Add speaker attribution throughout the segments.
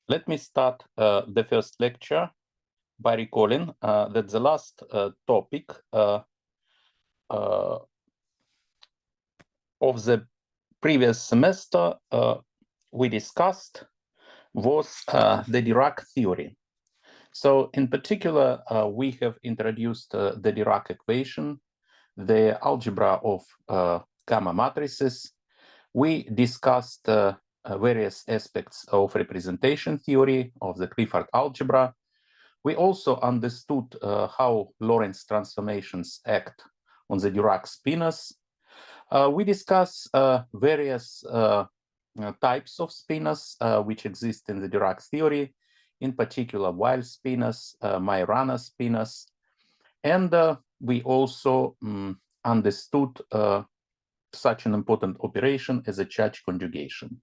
Speaker 1: Let me start the first lecture by recalling that the last topic of the previous semester we discussed was the Dirac theory. So in particular, we have introduced the Dirac equation, the algebra of gamma matrices. We discussed various aspects of representation theory of the Clifford algebra. We also understood how Lorentz transformations act on the Dirac spinors. We discussed various types of spinors which exist in the Dirac theory, in particular Weil spinors, Majorana spinors, and we also understood such an important operation as a charge conjugation.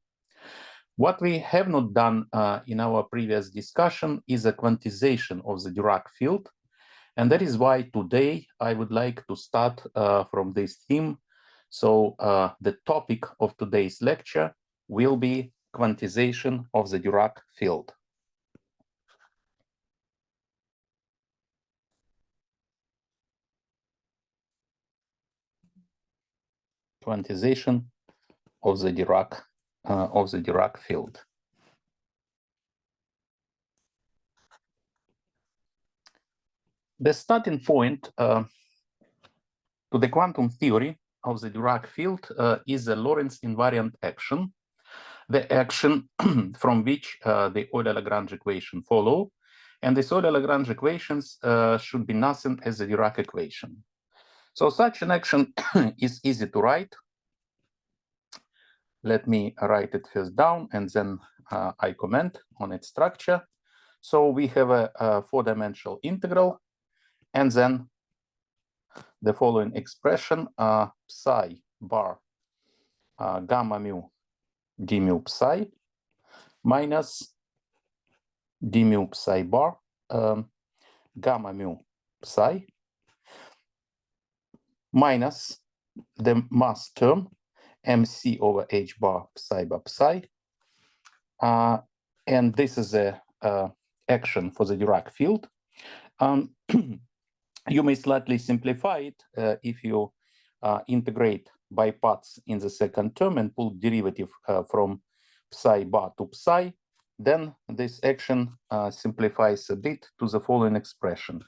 Speaker 1: What we have not done in our previous discussion is a quantization of the Dirac field, and that is why today I would like to start from this theme. So the topic of today's lecture will be quantization of the Dirac field. Quantization of the Dirac field. The starting point to the quantum theory of the Dirac field is the Lorentz-Invariant Action, the action from which the Euler-Lagrange equation follow, and these Euler-Lagrange equations should be nothing as the Dirac equation. So such an action is easy to write. Let me write it first down, and then I comment on its structure. So we have a four-dimensional integral, and then the following expression, psi bar gamma mu d mu psi minus d mu psi bar gamma mu psi minus the mass term mc over h bar psi bar psi. And this is a action for the Dirac field. You may slightly simplify it if you integrate by parts in the second term and pull derivative from psi bar to psi. Then this action simplifies a bit to the following expression.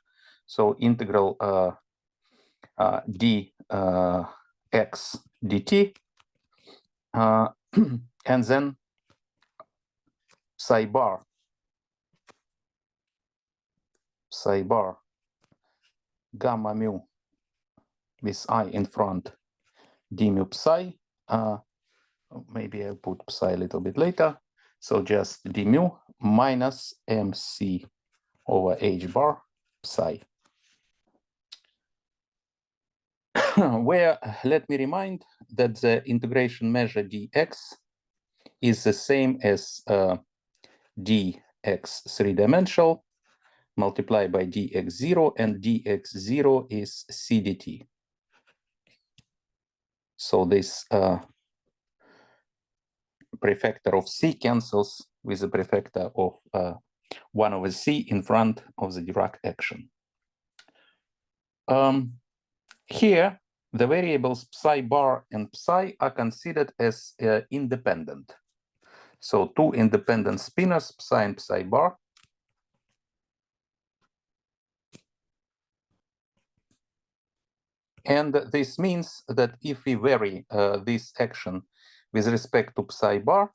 Speaker 1: So integral dx dt, and then psi bar gamma mu with I in front d mu psi. Maybe I'll put psi a little bit later. So just d mu minus mc over h bar psi. Where, let me remind that the integration measure dx is the same as dx three-dimensional multiplied by dx0, and dx0 is c dt. So this prefactor of c cancels with the prefactor of 1 over c in front of the Dirac action. Here, the variables psi bar and psi are considered as independent. So two independent spinors, psi and psi bar. And this means that if we vary this action with respect to psi bar,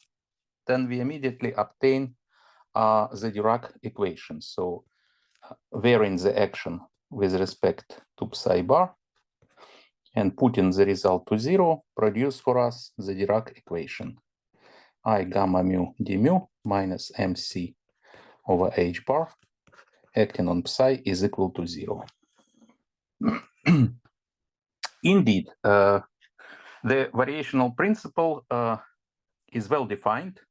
Speaker 1: then we immediately obtain the Dirac equation. So varying the action with respect to psi bar and putting the result to 0 produce for us the Dirac equation. I gamma mu d mu minus mc over h bar acting on psi is equal to 0. Indeed, the variational principle is well defined.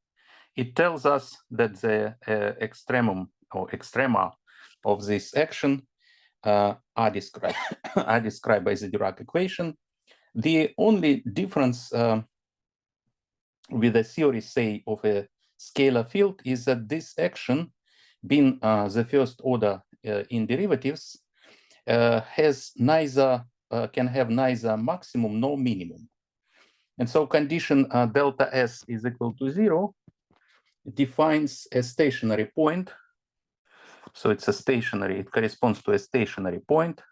Speaker 1: It tells us that the extremum or extrema of this action are described by the Dirac equation. The only difference with the theory, say, of a scalar field is that this action, being the first order in derivatives, has neither can have neither maximum nor minimum. And so condition delta S is equal to 0 defines a stationary point. So it's a stationary, it corresponds to a stationary point,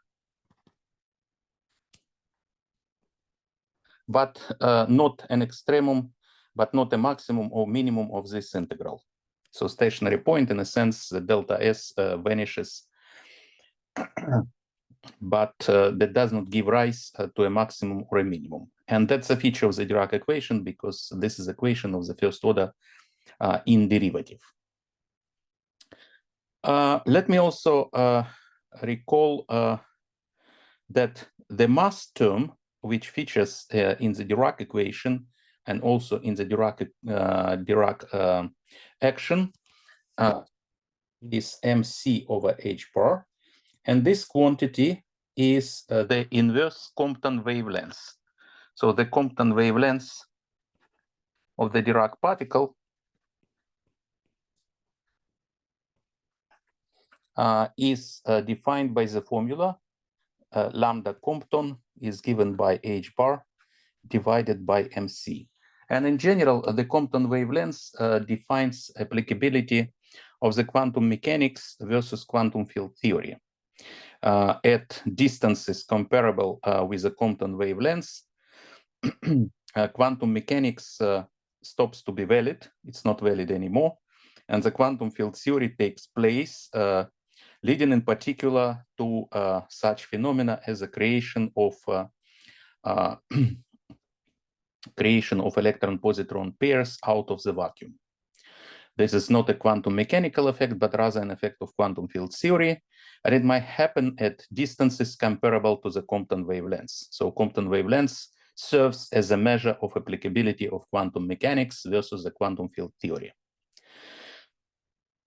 Speaker 1: but not an extremum, but not a maximum or minimum of this integral. So stationary point, in a sense, the delta S vanishes, but that does not give rise to a maximum or a minimum. And that's a feature of the Dirac equation, because this is equation of the first order in derivative. Let me also recall that the mass term, which features in the Dirac equation and also in the Dirac action, is mc over h bar, and this quantity is the inverse Compton wavelength. So the Compton wavelength of the Dirac particle is defined by the formula lambda Compton is given by h bar divided by mc. And in general, the Compton wavelength defines applicability of the quantum mechanics versus quantum field theory. At distances comparable with the Compton wavelength, quantum mechanics stops to be valid. It's not valid anymore. And the quantum field theory takes place, leading in particular to such phenomena as the creation of electron-positron pairs out of the vacuum. This is not a quantum mechanical effect, but rather an effect of quantum field theory, and it might happen at distances comparable to the Compton wavelength. So Compton wavelength serves as a measure of applicability of quantum mechanics versus the quantum field theory.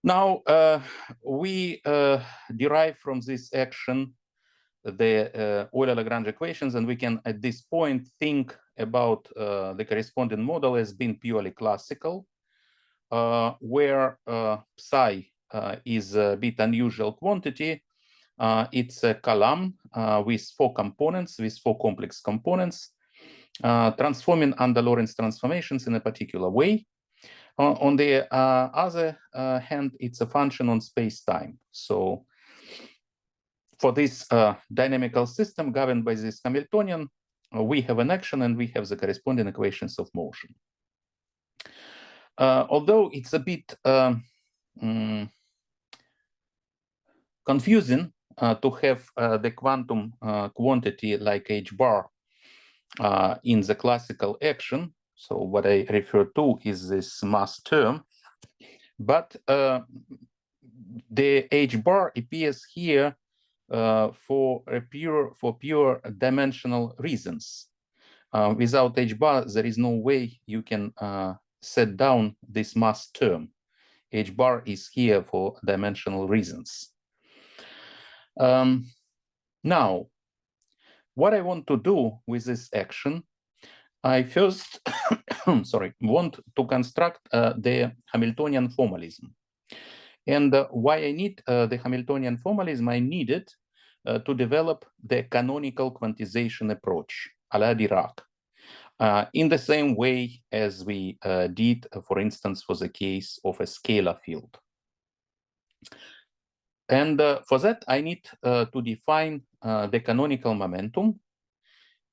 Speaker 1: Now, we derive from this action the Euler-Lagrange equations, and we can, at this point, think about the corresponding model as being purely classical, where psi is a bit unusual quantity. It's a column with 4 components, with 4 complex components, transforming under Lorentz transformations in a particular way. On the other hand, it's a function on space-time. So for this dynamical system governed by this Hamiltonian, we have an action and we have the corresponding equations of motion. Although it's a bit confusing to have the quantum quantity like h bar in the classical action, so what I refer to is this mass term, but the h bar appears here for pure dimensional reasons. Without h bar, there is no way you can set down this mass term. H bar is here for dimensional reasons. Now, what I want to do with this action, I first want to construct the Hamiltonian formalism. And why I need the Hamiltonian formalism? I need it to develop the canonical quantization approach, a la Dirac, in the same way as we did, for instance, for the case of a scalar field. And for that, I need to define the canonical momentum.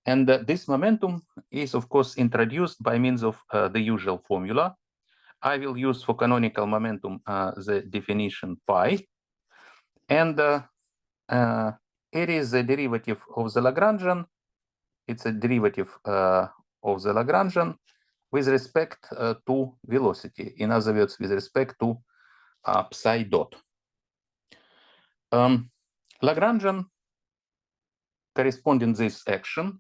Speaker 1: And this momentum is, of course, introduced by means of the usual formula. I will use for canonical momentum the definition pi. And it is a derivative of the Lagrangian. It's a derivative of the Lagrangian with respect to velocity. In other words, with respect to psi dot. Lagrangian corresponding this action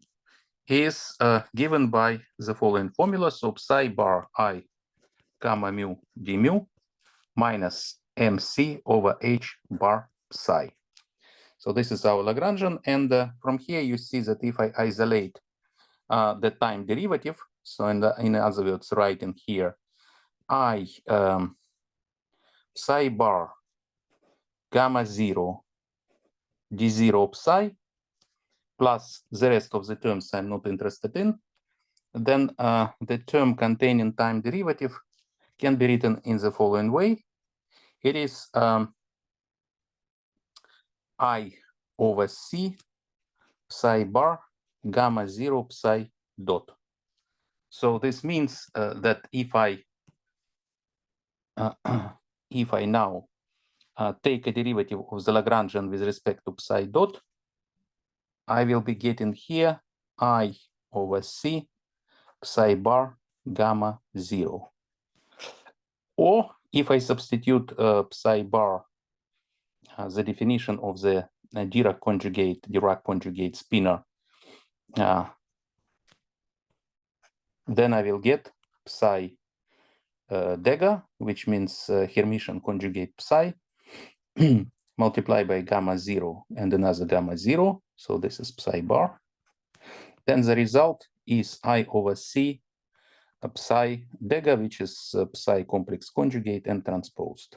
Speaker 1: is given by the following formula. So psi bar I gamma mu d mu minus mc over h bar psi. So this is our Lagrangian. And from here, you see that if I isolate the time derivative, so in other words, writing here I psi bar gamma 0 d0 psi plus the rest of the terms I'm not interested in, then the term containing time derivative can be written in the following way. It is I over C psi bar gamma 0 psi dot. So this means that if I now take a derivative of the Lagrangian with respect to psi dot, I will be getting here I over C psi bar gamma 0. Or if I substitute psi bar, the definition of the Dirac conjugate spinor, then I will get psi dagger, which means Hermitian conjugate psi, multiplied by gamma 0 and another gamma 0. So this is psi bar. Then the result is I over C psi dagger, which is psi complex conjugate and transposed.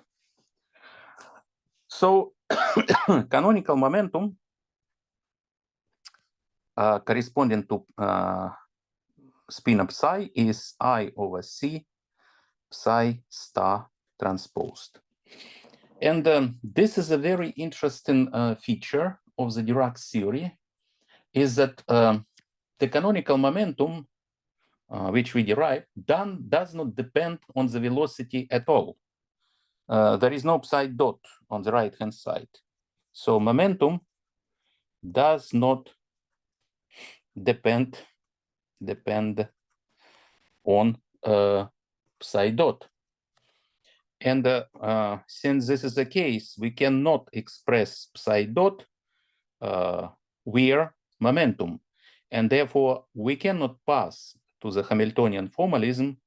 Speaker 1: So canonical momentum corresponding to spin of psi is I over C psi star transposed. And this is a very interesting feature of the Dirac theory, is that the canonical momentum which we derive does not depend on the velocity at all. There is no psi dot on the right-hand side. So momentum does not depend on psi dot. And since this is the case, we cannot express psi dot via momentum. And therefore, we cannot pass to the Hamiltonian formalism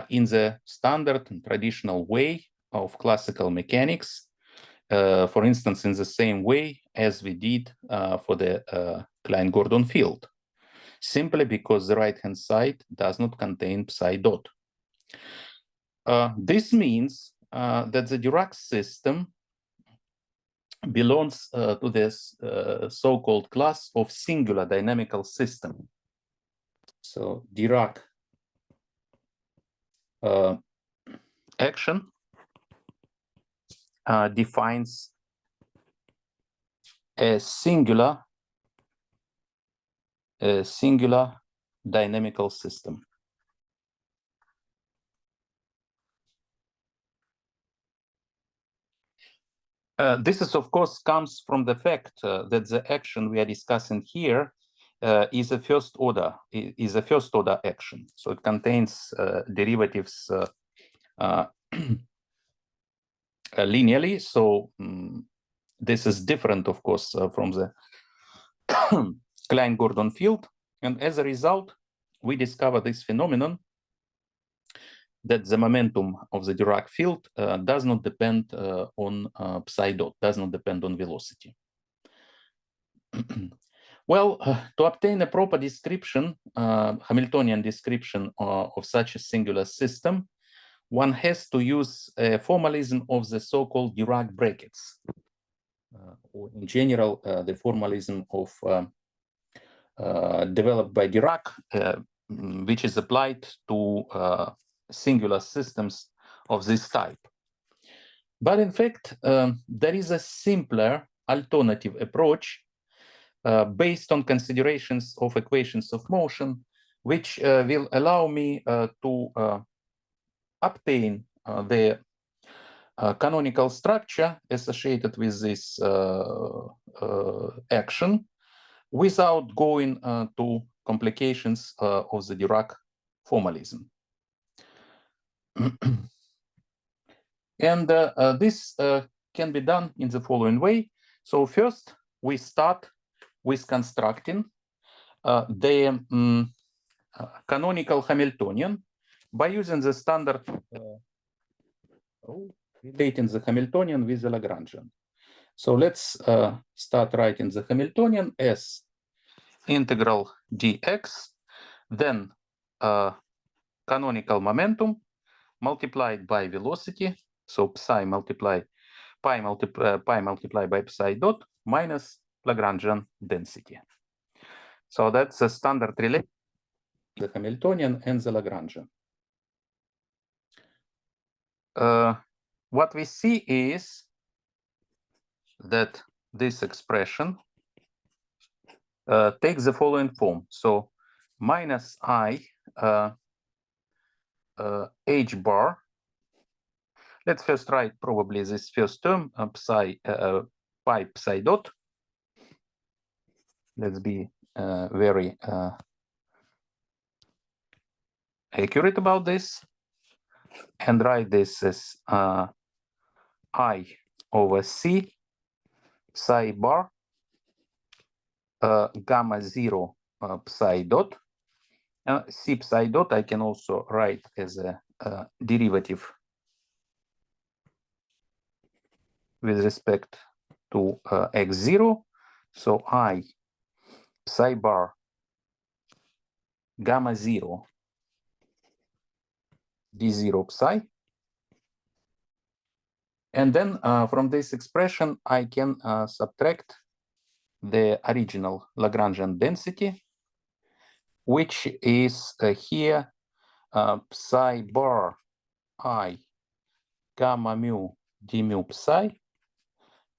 Speaker 1: in the standard and traditional way of classical mechanics, for instance, in the same way as we did for the Klein-Gordon field, simply because the right-hand side does not contain psi dot. This means that the Dirac system belongs to this so-called class of singular dynamical system. So Dirac action defines a singular dynamical system. This is, of course, comes from the fact that the action we are discussing here is a first order action. So it contains derivatives linearly. So this is different, of course, from the Klein-Gordon field. And as a result, we discover this phenomenon that the momentum of the Dirac field does not depend on psi dot, does not depend on velocity. Well, to obtain a proper description, Hamiltonian description of such a singular system, one has to use a formalism of the so-called Dirac brackets, or in general, the formalism of developed by Dirac, which is applied to singular systems of this type. But in fact, there is a simpler alternative approach based on considerations of equations of motion, which will allow me to obtain the canonical structure associated with this action without going to complications of the Dirac formalism. And this can be done in the following way. So first, we start with constructing the canonical Hamiltonian by using the standard relating the Hamiltonian with the Lagrangian. So let's start writing the Hamiltonian as integral dx, then canonical momentum multiplied by velocity, so pi multiplied by psi dot minus Lagrangian density. So that's a standard relation, the Hamiltonian and the Lagrangian. What we see is that this expression takes the following form. So minus I h bar. Let's first write probably this first term, pi psi dot. Let's be very accurate about this and write this as I over C psi bar gamma 0 psi dot. C psi dot I can also write as a derivative with respect to x0. So I psi bar gamma 0 d0 psi. And then from this expression, I can subtract the original Lagrangian density, which is here psi bar I gamma mu d mu psi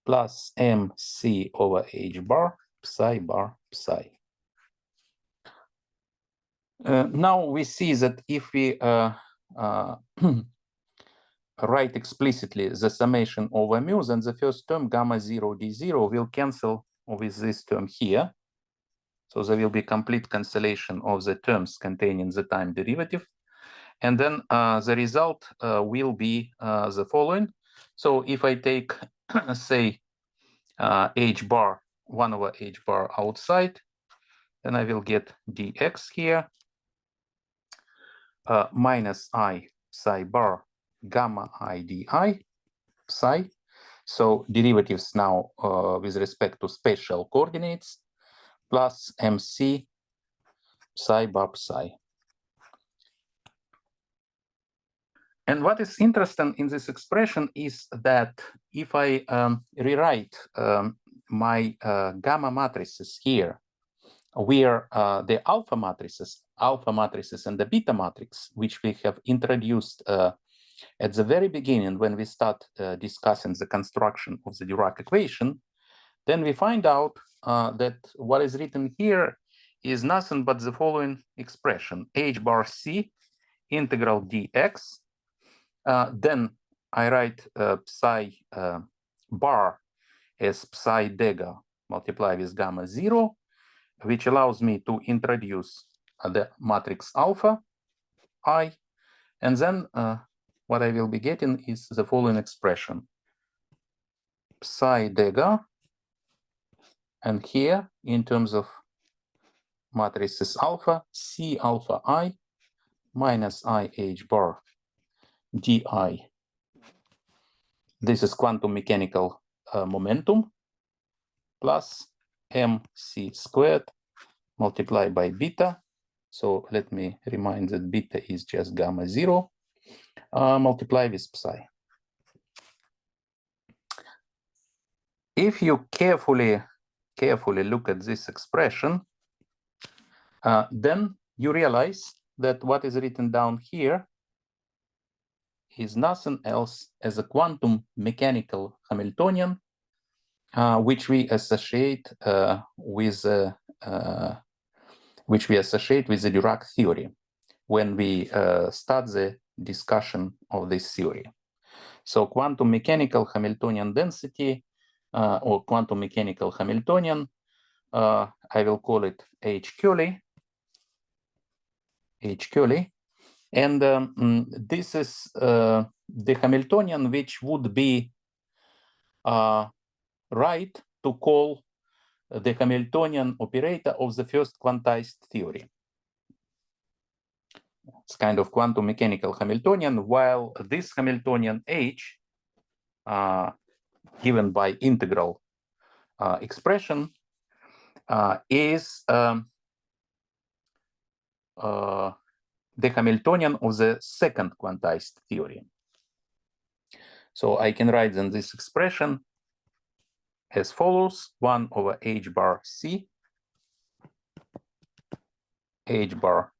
Speaker 1: plus mc over h bar psi. Now we see that if we write explicitly the summation over mu, then the first term gamma 0 d0 will cancel with this term here. So there will be complete cancellation of the terms containing the time derivative. And then the result will be the following. So if I take, say, h bar, 1 over h bar outside, then I will get dx here, minus I psi bar gamma I di psi. So derivatives now with respect to spatial coordinates plus mc psi bar psi. And what is interesting in this expression is that if I rewrite my gamma matrices here, where the alpha matrices and the beta matrix, which we have introduced at the very beginning when we start discussing the construction of the Dirac equation, then we find out that what is written here is nothing but the following expression: h bar c integral dx. Then I write psi bar as psi dega multiplied with gamma 0, which allows me to introduce the matrix alpha I. And then what I will be getting is the following expression: psi dega, and here in terms of matrices alpha, C alpha I minus I h bar di. This is quantum mechanical momentum plus mc squared multiplied by beta. So let me remind that beta is just gamma 0 multiplied with psi. If you carefully look at this expression, then you realize that what is written down here is nothing else as a quantum mechanical Hamiltonian, which we associate with the Dirac theory when we start the discussion of this theory. So quantum mechanical Hamiltonian density or quantum mechanical Hamiltonian, I will call it H Curly. And this is the Hamiltonian which would be right to call the Hamiltonian operator of the first quantized theory. It's kind of quantum mechanical Hamiltonian, while this Hamiltonian H, given by integral expression, is the Hamiltonian of the second quantized theory. So I can write then this expression as follows: 1 over h bar c, h bar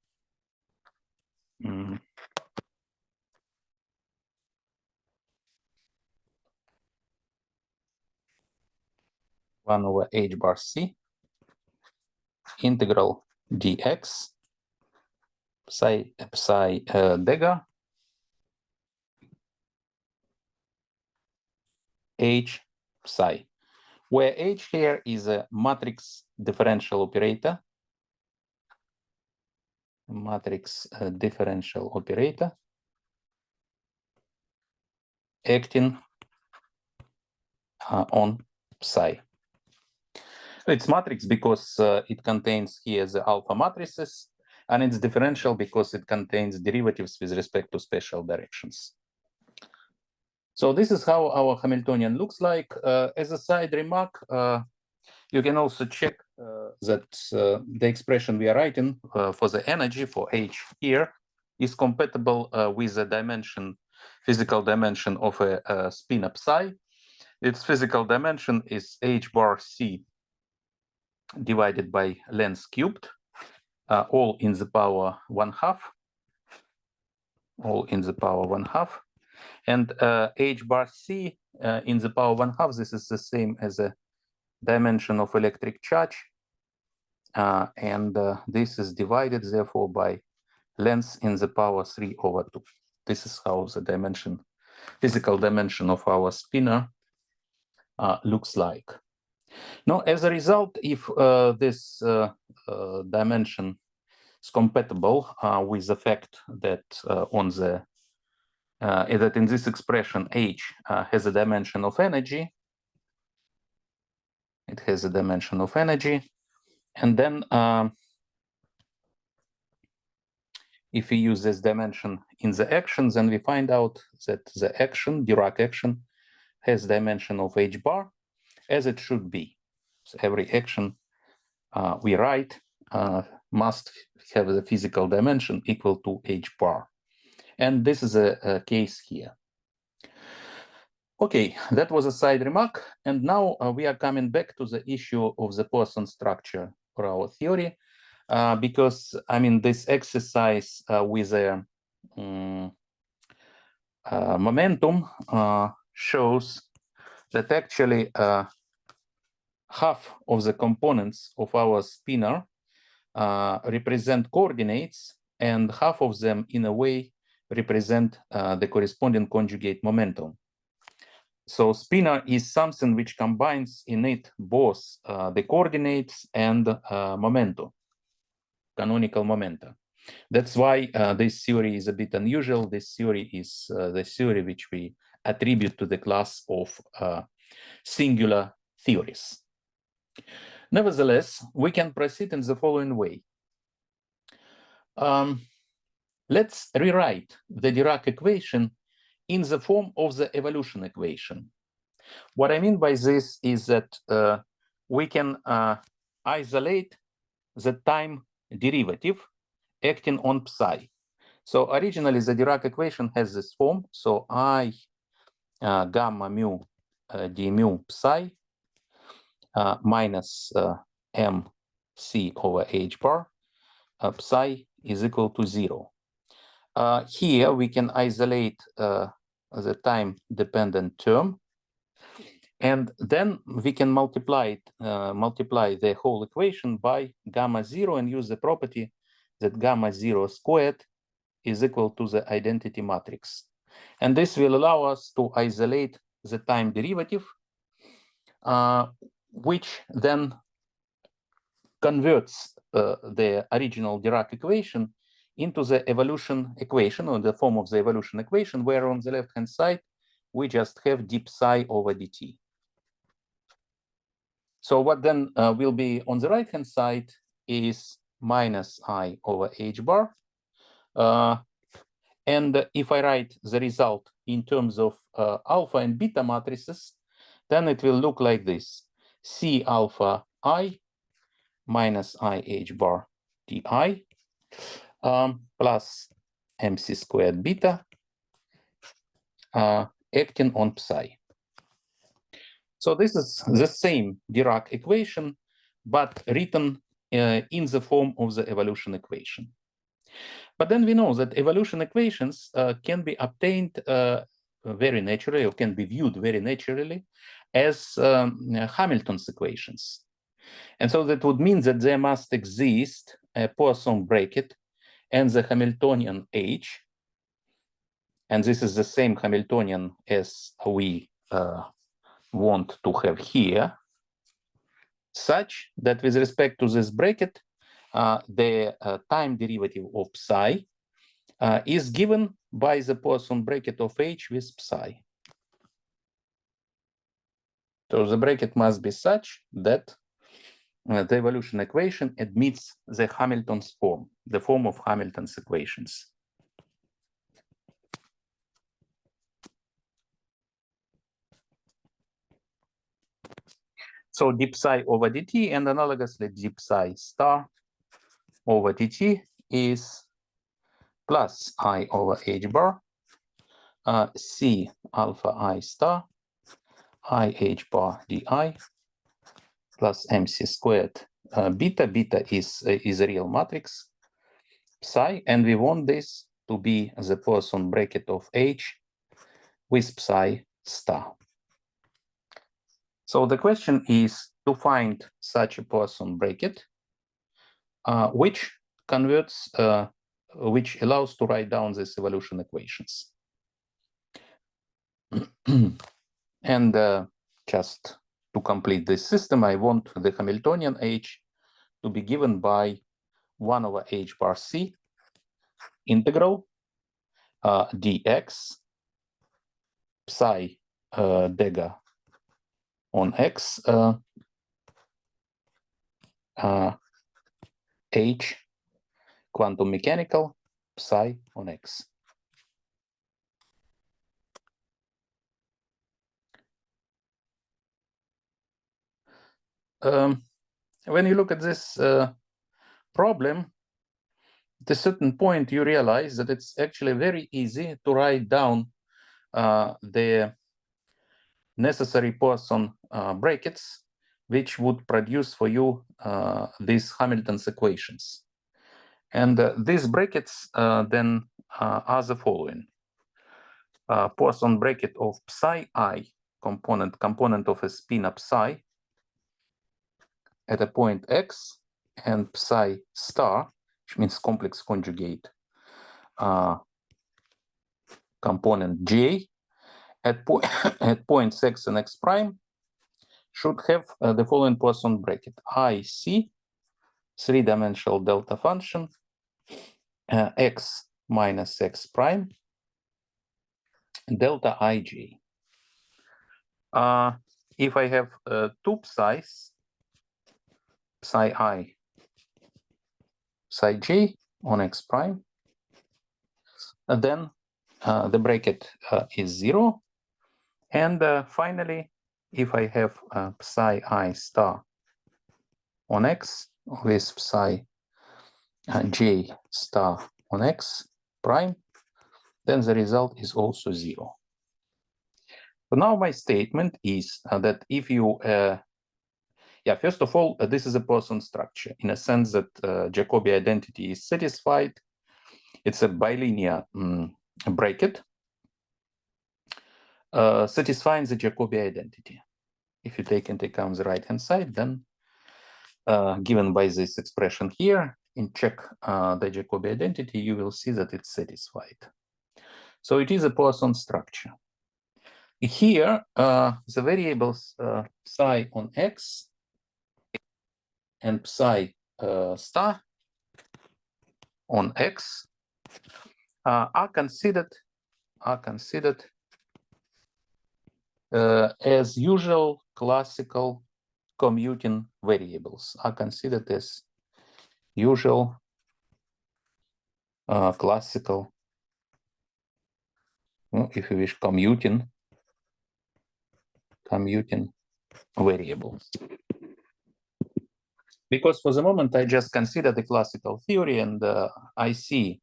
Speaker 1: 1 over h bar c, integral dx, psi dega, h psi, where h here is a matrix differential operator, acting on psi. It's matrix because it contains here the alpha matrices, and it's differential because it contains derivatives with respect to spatial directions. So this is how our Hamiltonian looks like. As a side remark, you can also check that the expression we are writing for the energy for h here is compatible with the dimension, physical dimension of a spin psi. Its physical dimension is h bar c divided by length cubed, all in the power 1/2, all in the power 1/2. And h bar c in the power 1/2, this is the same as a dimension of electric charge. And this is divided, therefore, by length in the power 3/2. This is how the dimension, physical dimension of our spinor looks like. Now, as a result, if this dimension is compatible with the fact that that in this expression h has a dimension of energy, it has a dimension of energy, and then if we use this dimension in the action, then we find out that the action, Dirac action, has dimension of h bar, as it should be. So every action we write must have the physical dimension equal to h bar. And this is a case here. Okay, that was a side remark. And now we are coming back to the issue of the Poisson structure for our theory, because, I mean, this exercise with a momentum shows that actually half of the components of our spinor represent coordinates, and half of them, in a way, represent the corresponding conjugate momentum. So spinor is something which combines in it both the coordinates and momentum, canonical momenta. That's why this theory is a bit unusual. This theory is the theory which we attribute to the class of singular theories. Nevertheless, we can proceed in the following way. Let's rewrite the Dirac equation in the form of the evolution equation. What I mean by this is that we can isolate the time derivative acting on psi. So originally the Dirac equation has this form. So I gamma mu d mu psi minus mc over h bar psi is equal to 0. Here we can isolate the time-dependent term, and then we can multiply the whole equation by gamma 0 and use the property that gamma 0 squared is equal to the identity matrix. And this will allow us to isolate the time derivative, which then converts the original Dirac equation into the evolution equation, or the form of the evolution equation, where on the left-hand side, we just have d psi over dt. So what then will be on the right-hand side is minus I over h bar. And if I write the result in terms of alpha and beta matrices, then it will look like this: C alpha I minus I h bar di. plus mc squared beta acting on psi. So this is the same Dirac equation, but written in the form of the evolution equation. But then we know that evolution equations can be obtained very naturally, or can be viewed very naturally as Hamilton's equations. And so that would mean that there must exist a Poisson bracket and the Hamiltonian H. And this is the same Hamiltonian as we want to have here, such that with respect to this bracket, the time derivative of psi is given by the Poisson bracket of H with psi. So the bracket must be such that the evolution equation admits the Hamilton's form, the form of Hamilton's equations. So d psi over dt, and analogously d psi star over dt is plus I over h bar, c alpha I star, I h bar di plus mc squared beta. Beta is a real matrix psi, and we want this to be the Poisson bracket of H with psi star. So the question is to find such a Poisson bracket which converts, which allows to write down these evolution equations. And just to complete this system, I want the Hamiltonian H to be given by 1 over h bar c integral dx psi dega on x h quantum mechanical psi on x. When you look at this problem, at a certain point you realize that it's actually very easy to write down the necessary Poisson brackets which would produce for you these Hamilton's equations. And these brackets then are the following. Poisson bracket of psi I component of a spin of psi at a point x, and psi star, which means complex conjugate component j at points x and x prime should have the following Poisson bracket: IC, three-dimensional delta function, x minus x prime, delta ij. If I have two psi's, psi I, psi j on x prime, then the bracket is 0. And finally, if I have psi I star on x with psi j star on x prime, then the result is also 0. So now my statement is that if you, first of all, this is a Poisson structure in a sense that Jacobi identity is satisfied. It's a bilinear bracket satisfying the Jacobi identity. If you take into account the right-hand side, then given by this expression here, and check the Jacobi identity, you will see that it's satisfied. So it is a Poisson structure. Here, the variables psi on x and psi star on x are considered as usual classical commuting variables, are considered as usual classical, if you wish, commuting variables. Because for the moment, I just consider the classical theory, and I see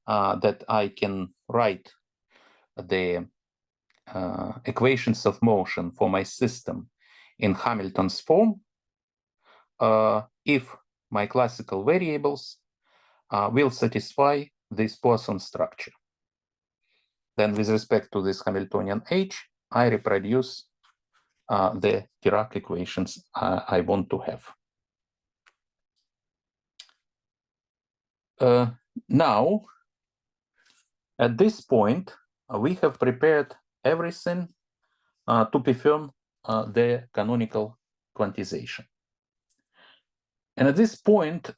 Speaker 1: that I can write the equations of motion for my system in Hamilton's form if my classical variables will satisfy this Poisson structure. Then with respect to this Hamiltonian H, I reproduce the Dirac equations I want to have. Now, at this point, we have prepared everything to perform the canonical quantization. And at this point,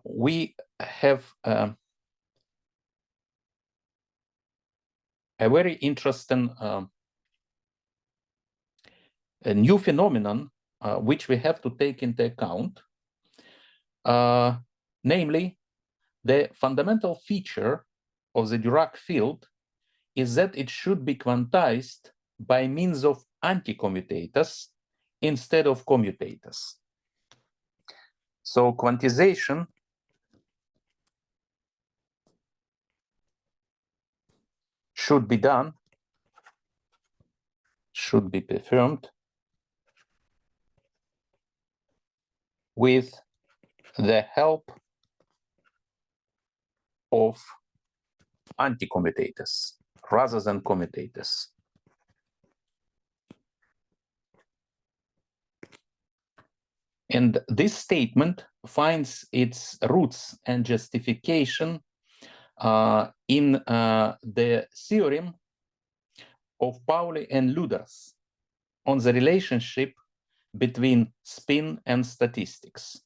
Speaker 1: we have a very interesting a new phenomenon which we have to take into account, namely, the fundamental feature of the Dirac field is that it should be quantized by means of anti-commutators instead of commutators. So quantization should be done, should be performed with the help of anti-commutators rather than commutators. And this statement finds its roots and justification in the theorem of Pauli and Lüders on the relationship between spin and statistics.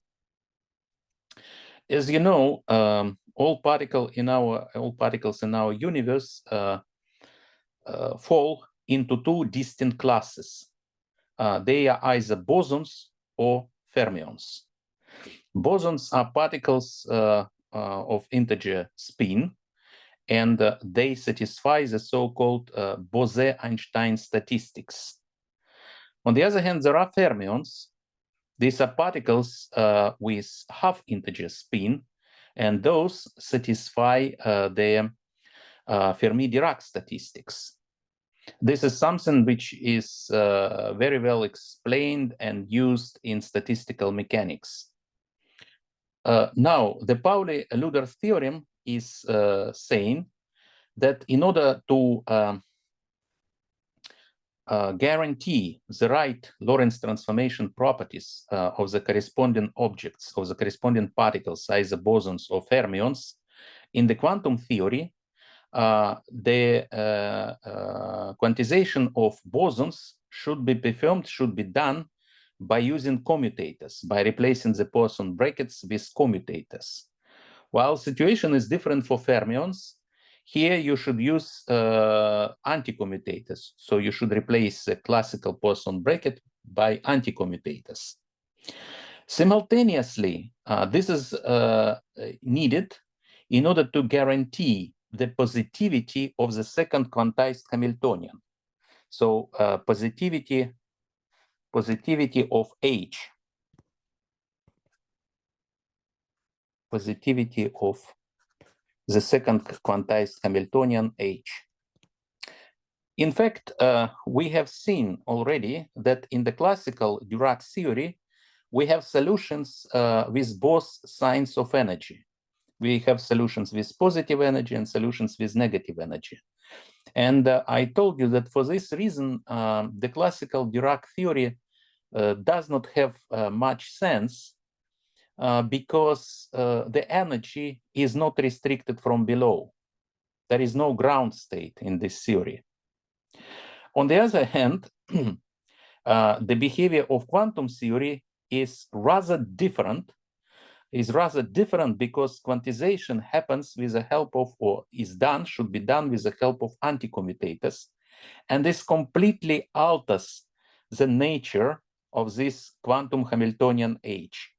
Speaker 1: As you know, all particles in our universe fall into two distinct classes. They are either bosons or fermions. Bosons are particles of integer spin, and they satisfy the so-called Bose-Einstein statistics. On the other hand, there are fermions. These are particles with half-integer spin, and those satisfy the Fermi-Dirac statistics. This is something which is very well explained and used in statistical mechanics. Now, the Pauli-Lüders theorem is saying that in order to guarantee the right Lorentz transformation properties of the corresponding objects, of the corresponding particles, either bosons or fermions, in the quantum theory, the quantization of bosons should be performed, should be done by using commutators, by replacing the Poisson brackets with commutators. While situation is different for fermions, here you should use anti-commutators. So you should replace the classical Poisson bracket by anti-commutators. Simultaneously, this is needed in order to guarantee the positivity of the second quantized Hamiltonian. So positivity of H. Positivity of the second quantized Hamiltonian H. In fact, we have seen already that in the classical Dirac theory, we have solutions with both signs of energy. We have solutions with positive energy and solutions with negative energy. And I told you that for this reason, the classical Dirac theory does not have much sense because the energy is not restricted from below. There is no ground state in this theory. On the other hand, the behavior of quantum theory is rather different. Because quantization happens with the help of, or should be done with the help of anti-commutators. And this completely alters the nature of this quantum Hamiltonian H.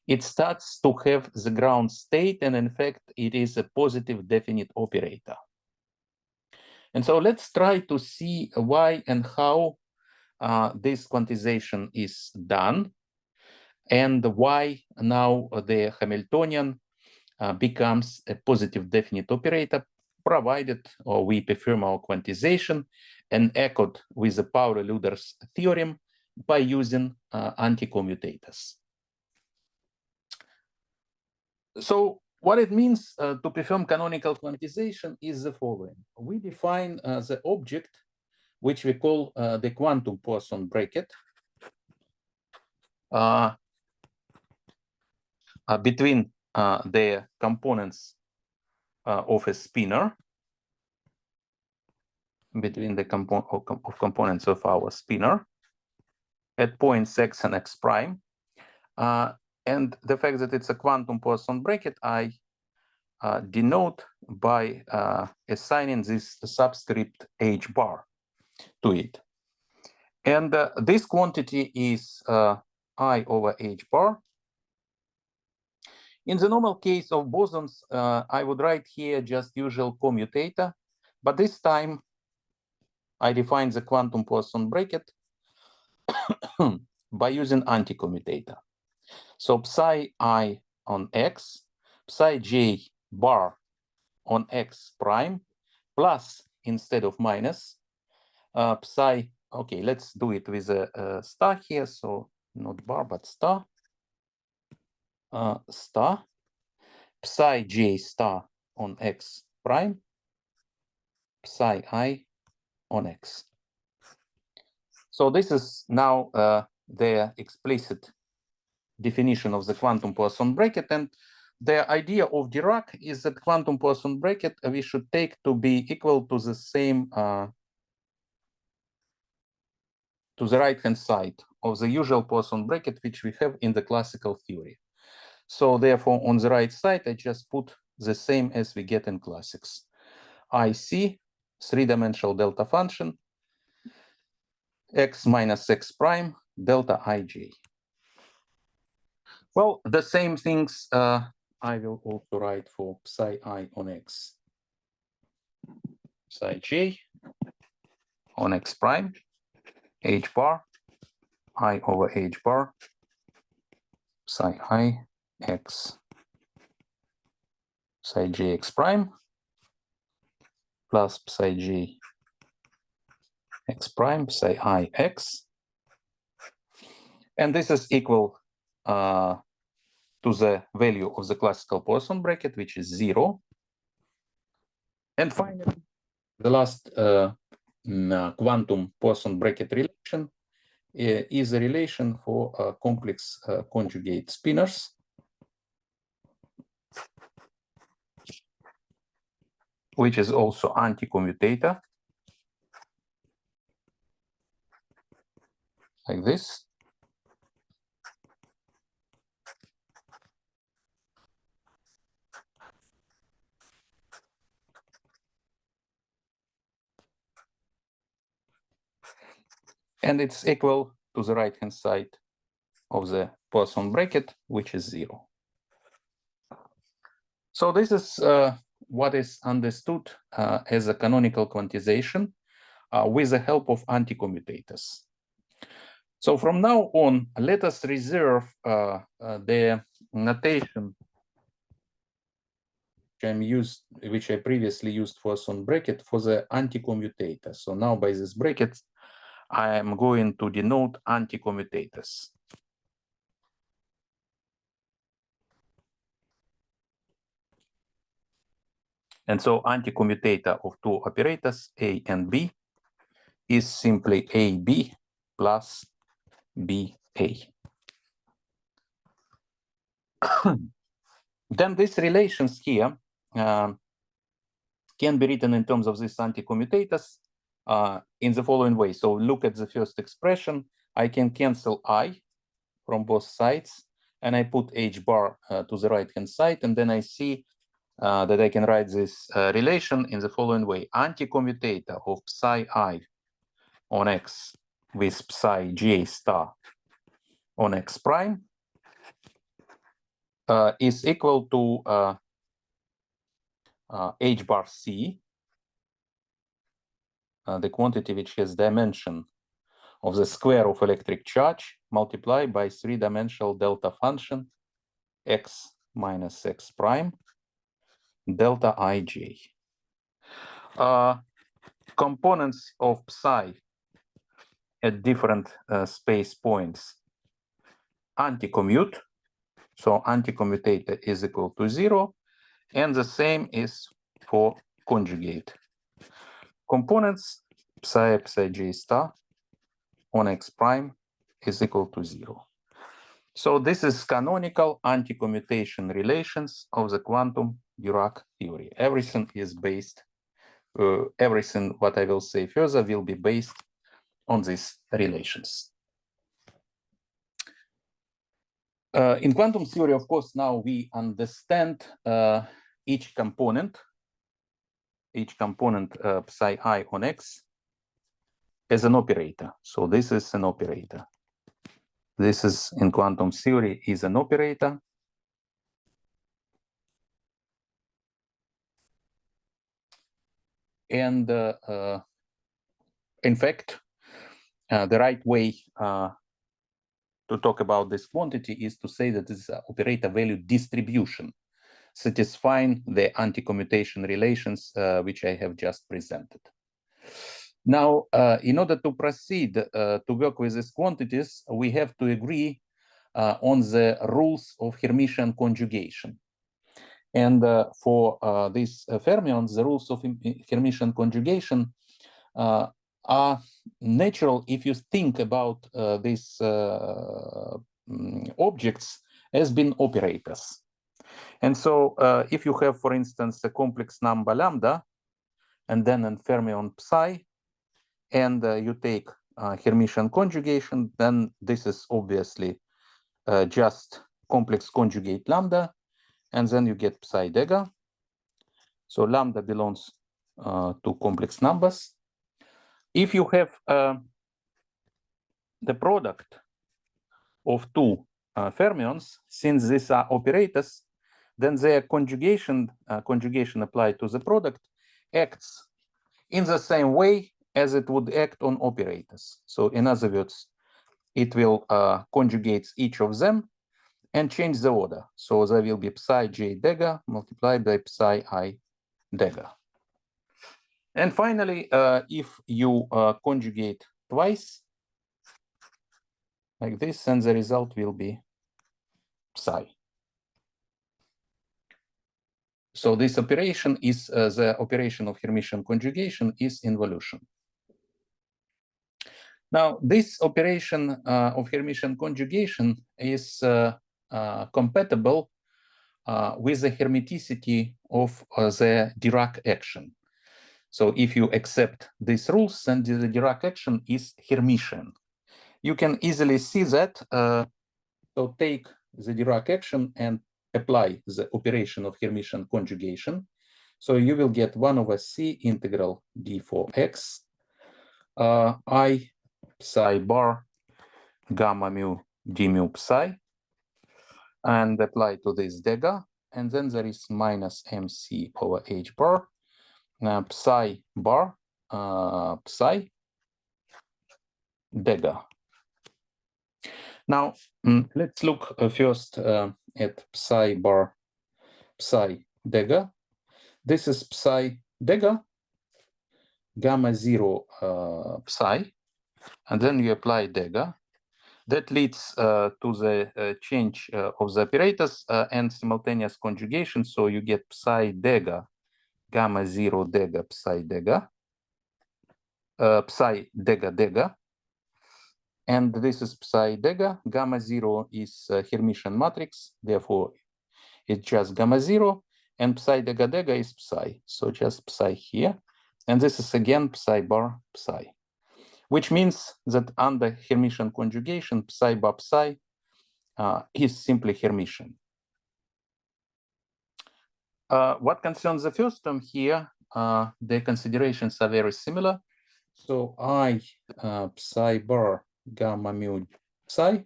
Speaker 1: It starts to have the ground state, and in fact, it is a positive definite operator. And so let's try to see why and how this quantization is done, and why now the Hamiltonian becomes a positive definite operator, provided we perform our quantization and echoed with the Pauli-Lüders theorem by using anti-commutators. So what it means to perform canonical quantization is the following. We define the object, which we call the quantum Poisson bracket, between the components of a spinor, between the components of our spinor at points x and x prime. And the fact that it's a quantum Poisson bracket, I denote by assigning this subscript h bar to it. And this quantity is I over h bar. In the normal case of bosons, I would write here just usual commutator, but this time I define the quantum Poisson bracket by using anti-commutator. So psi I on x, psi j bar on x prime, plus instead of minus psi, okay, let's do it with a star here, so not bar but star, star, psi j star on x prime, psi I on x. So this is now the explicit definition of the quantum Poisson bracket, and the idea of Dirac is that quantum Poisson bracket we should take to be equal to the same to the right-hand side of the usual Poisson bracket which we have in the classical theory. So therefore, on the right side, I just put the same as we get in classics. IC, three-dimensional delta function, x minus x prime, delta ij. Well, the same things I will also write for psi I on x, psi j on x prime, h bar, I over h bar, psi I x, psi j x prime, plus psi j x prime, psi I x. And this is equal to the value of the classical Poisson bracket, which is 0. And finally, the last quantum Poisson bracket relation is a relation for complex conjugate spinors, which is also anti-commutator, like this. And it's equal to the right-hand side of the Poisson bracket, which is 0. So this is what is understood as a canonical quantization with the help of anti-commutators. So from now on, let us reserve the notation which I previously used for Poisson bracket for the anti-commutator. So now by this bracket, I am going to denote anti-commutators. And so anti-commutator of two operators, A and B, is simply AB plus BA. Then these relations here can be written in terms of these anti-commutators in the following way. So look at the first expression. I can cancel I from both sides, and I put H bar to the right-hand side, and then I see that I can write this relation in the following way. Anti-commutator of psi I on x with psi j star on x prime is equal to H bar C, the quantity which has dimension of the square of electric charge multiplied by three-dimensional delta function x minus x prime delta ij. Components of psi at different space points anti-commute, so anti-commutator is equal to 0, and the same is for conjugate. Components psi j star on x prime is equal to 0. So this is canonical anti-commutation relations of the quantum Dirac theory. Everything is based, everything what I will say further will be based on these relations. In quantum theory, of course, now we understand each component psi I on x as an operator. So this is an operator. This is in quantum theory is an operator. And in fact, the right way to talk about this quantity is to say that this is an operator value distribution, satisfying the anti-commutation relations which I have just presented. Now, in order to proceed to work with these quantities, we have to agree on the rules of Hermitian conjugation. And for these fermions, the rules of Hermitian conjugation are natural if you think about these objects as being operators. And so if you have, for instance, a complex number lambda, and then a fermion psi, and you take Hermitian conjugation, then this is obviously just complex conjugate lambda, and then you get psi dagger. So lambda belongs to complex numbers. If you have the product of two fermions, since these are operators, then their conjugation applied to the product acts in the same way as it would act on operators. So in other words, it will conjugate each of them and change the order. So there will be psi j dagger multiplied by psi I dagger. And finally, if you conjugate twice, like this, then the result will be psi. So this operation is the operation of Hermitian conjugation is involution. Now, this operation of Hermitian conjugation is compatible with the hermeticity of the Dirac action. So if you accept these rules, then the Dirac action is Hermitian. You can easily see that. So take the Dirac action and apply the operation of Hermitian conjugation. So you will get 1 over c integral d for x I psi bar gamma mu d mu psi, and apply to this dagger, and then there is minus mc over h bar psi bar psi dagger. Now let's look first at psi bar psi dagger. This is psi dagger gamma 0 psi, and then you apply dagger. That leads to the change of the operators and simultaneous conjugation. So you get psi dagger gamma 0 dagger psi dagger psi dagger dagger, and this is psi dagger. Gamma 0 is Hermitian matrix, therefore it's just gamma 0, and psi dagger dagger is psi, so just psi here, and this is again psi bar psi, which means that under Hermitian conjugation, psi bar psi is simply Hermitian. What concerns the first term here, the considerations are very similar. So I psi bar gamma mu psi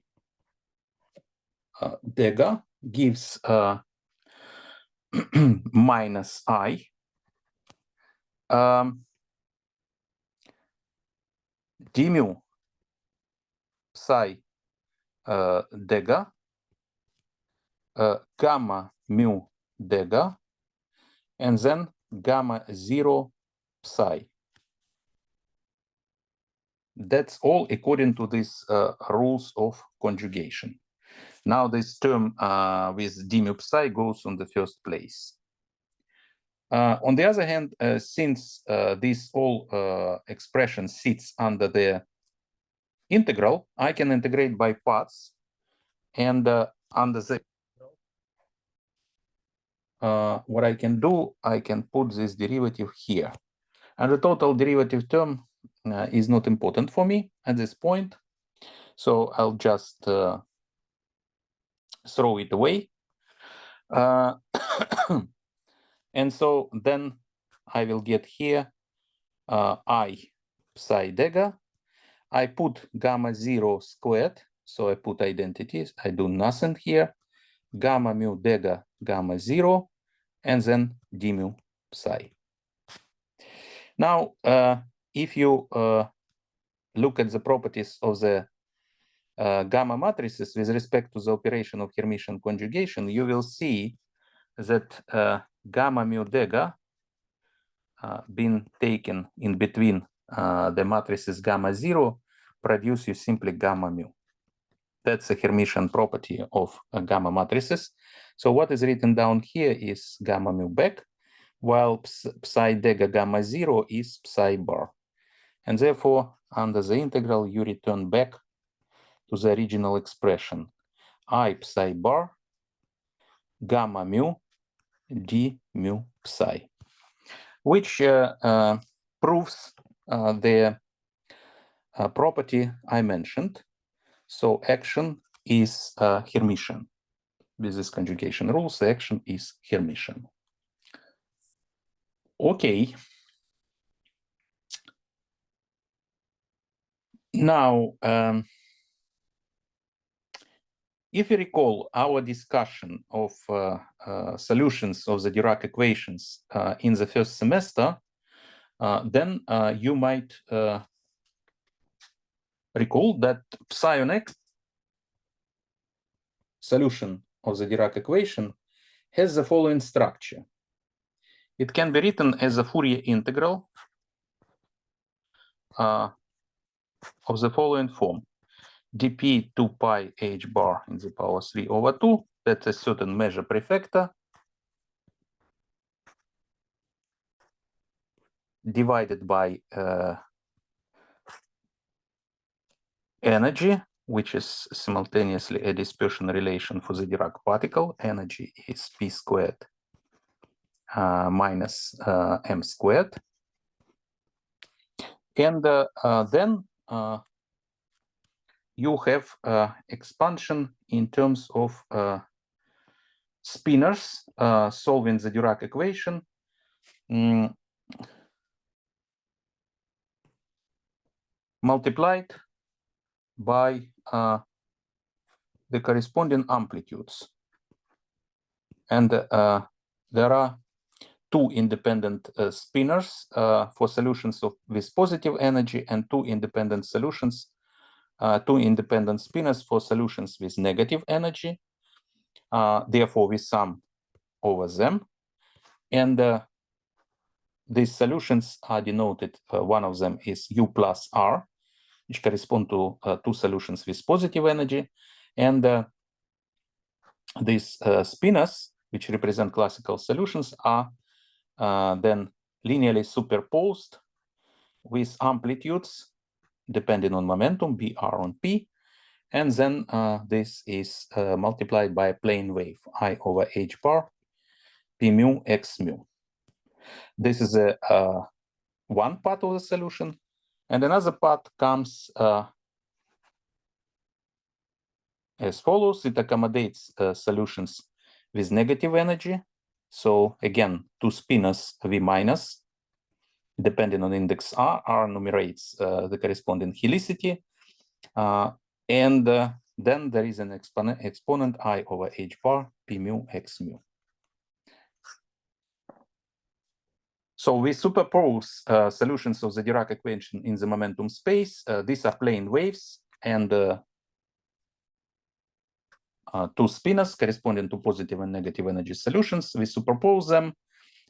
Speaker 1: dagger gives minus I d mu psi dega, gamma mu dega, and then gamma 0 psi. That's all according to these rules of conjugation. Now this term with d mu psi goes on the first place. On the other hand, since this whole expression sits under the integral, I can integrate by parts, and under the what I can do, I can put this derivative here. And the total derivative term is not important for me at this point, so I'll just throw it away. And so then I will get here I psi dega. I put gamma 0 squared, so I put identities. I do nothing here. Gamma mu dega gamma 0, and then d mu psi. Now, if you look at the properties of the gamma matrices with respect to the operation of Hermitian conjugation, you will see that gamma mu dega being taken in between the matrices gamma 0 produce you simply gamma mu. That's a Hermitian property of gamma matrices. So what is written down here is gamma mu back, while psi dega gamma 0 is psi bar. And therefore, under the integral, you return back to the original expression, I psi bar gamma mu d mu psi, which proves the property I mentioned. So action is Hermitian. With this conjugation rules, the action is Hermitian. Okay. Now, if you recall our discussion of solutions of the Dirac equations in the first semester, then you might recall that psi on x solution of the Dirac equation has the following structure. It can be written as a Fourier integral of the following form: dp 2 pi h bar in the power 3 over 2, that's a certain measure prefecta, divided by energy, which is simultaneously a dispersion relation for the Dirac particle. Energy is p squared minus m squared. And then you have expansion in terms of spinors solving the Dirac equation. Multiplied by the corresponding amplitudes. And there are two independent spinors for solutions with positive energy, and two independent solutions, two independent spinors for solutions with negative energy. Therefore, we sum over them. And these solutions are denoted, one of them is U plus R, which correspond to two solutions with positive energy. And these spinors, which represent classical solutions, are then linearly superposed with amplitudes depending on momentum, BR on P. And then this is multiplied by a plane wave, I over H bar, P mu X mu. This is one part of the solution. And another part comes as follows. It accommodates solutions with negative energy. So again, two spinors V minus, depending on index R. R enumerates the corresponding helicity. And then there is an exponent I over H bar, P mu X mu. So we superpose solutions of the Dirac equation in the momentum space. These are plane waves, and two spinors corresponding to positive and negative energy solutions. We superpose them,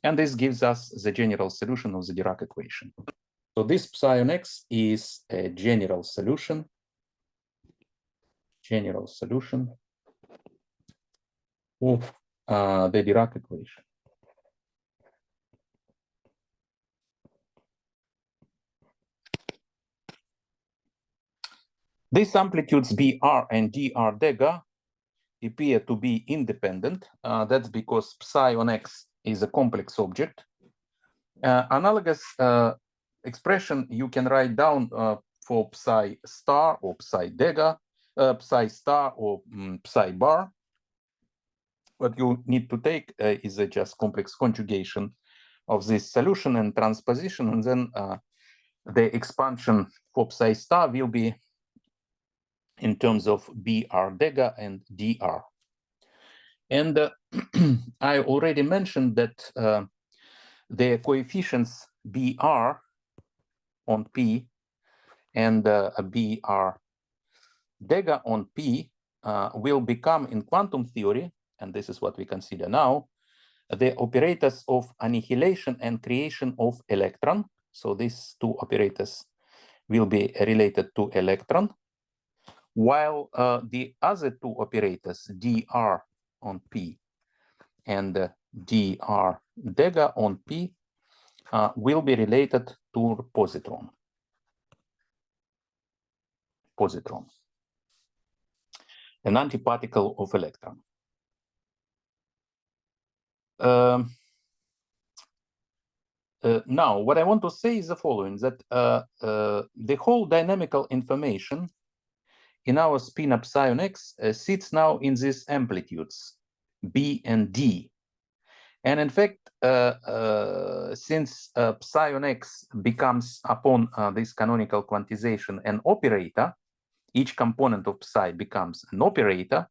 Speaker 1: and this gives us the general solution of the Dirac equation. So this psi on x is a general solution of the Dirac equation. These amplitudes BR and DR dega appear to be independent. That's because psi on x is a complex object. Analogous expression you can write down for psi star or psi dega, psi star or psi bar. What you need to take is a just complex conjugation of this solution and transposition, and then the expansion for psi star will be in terms of BR dega and DR. And I already mentioned that the coefficients BR on P and BR dega on P will become in quantum theory, and this is what we consider now, the operators of annihilation and creation of electron. So these two operators will be related to electron, while the other two operators, dr on P and dr dega on P, will be related to positron. An antiparticle of electron. Now, what I want to say is the following, that the whole dynamical information in our spin-up psi on x sits now in these amplitudes, B and D. And in fact, since psi on x becomes upon this canonical quantization an operator, each component of psi becomes an operator,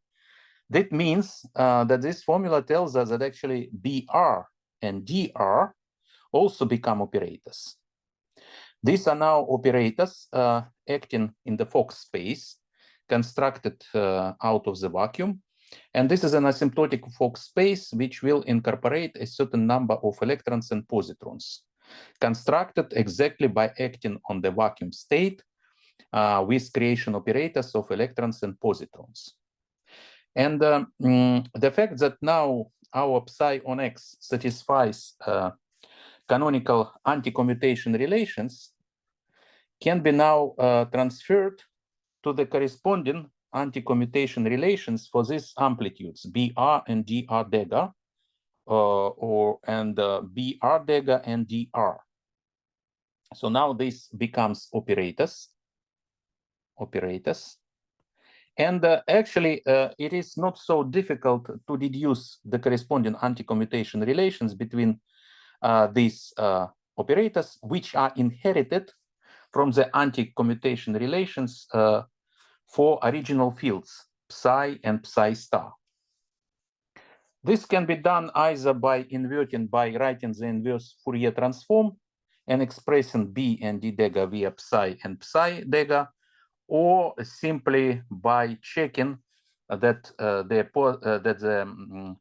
Speaker 1: that means that this formula tells us that actually BR and DR also become operators. These are now operators acting in the Fock space, constructed out of the vacuum. And this is an asymptotic Fock space which will incorporate a certain number of electrons and positrons, constructed exactly by acting on the vacuum state with creation operators of electrons and positrons. And the fact that now our psi on x satisfies canonical anti-commutation relations can be now transferred to the corresponding anti-commutation relations for these amplitudes, BR and DR dega, and BR dega and DR. So now this becomes operators. And actually, it is not so difficult to deduce the corresponding anti-commutation relations between these operators, which are inherited from the anti-commutation relations for original fields, psi and psi star. This can be done either by writing the inverse Fourier transform and expressing B and D dega via psi and psi dega, or simply by checking that the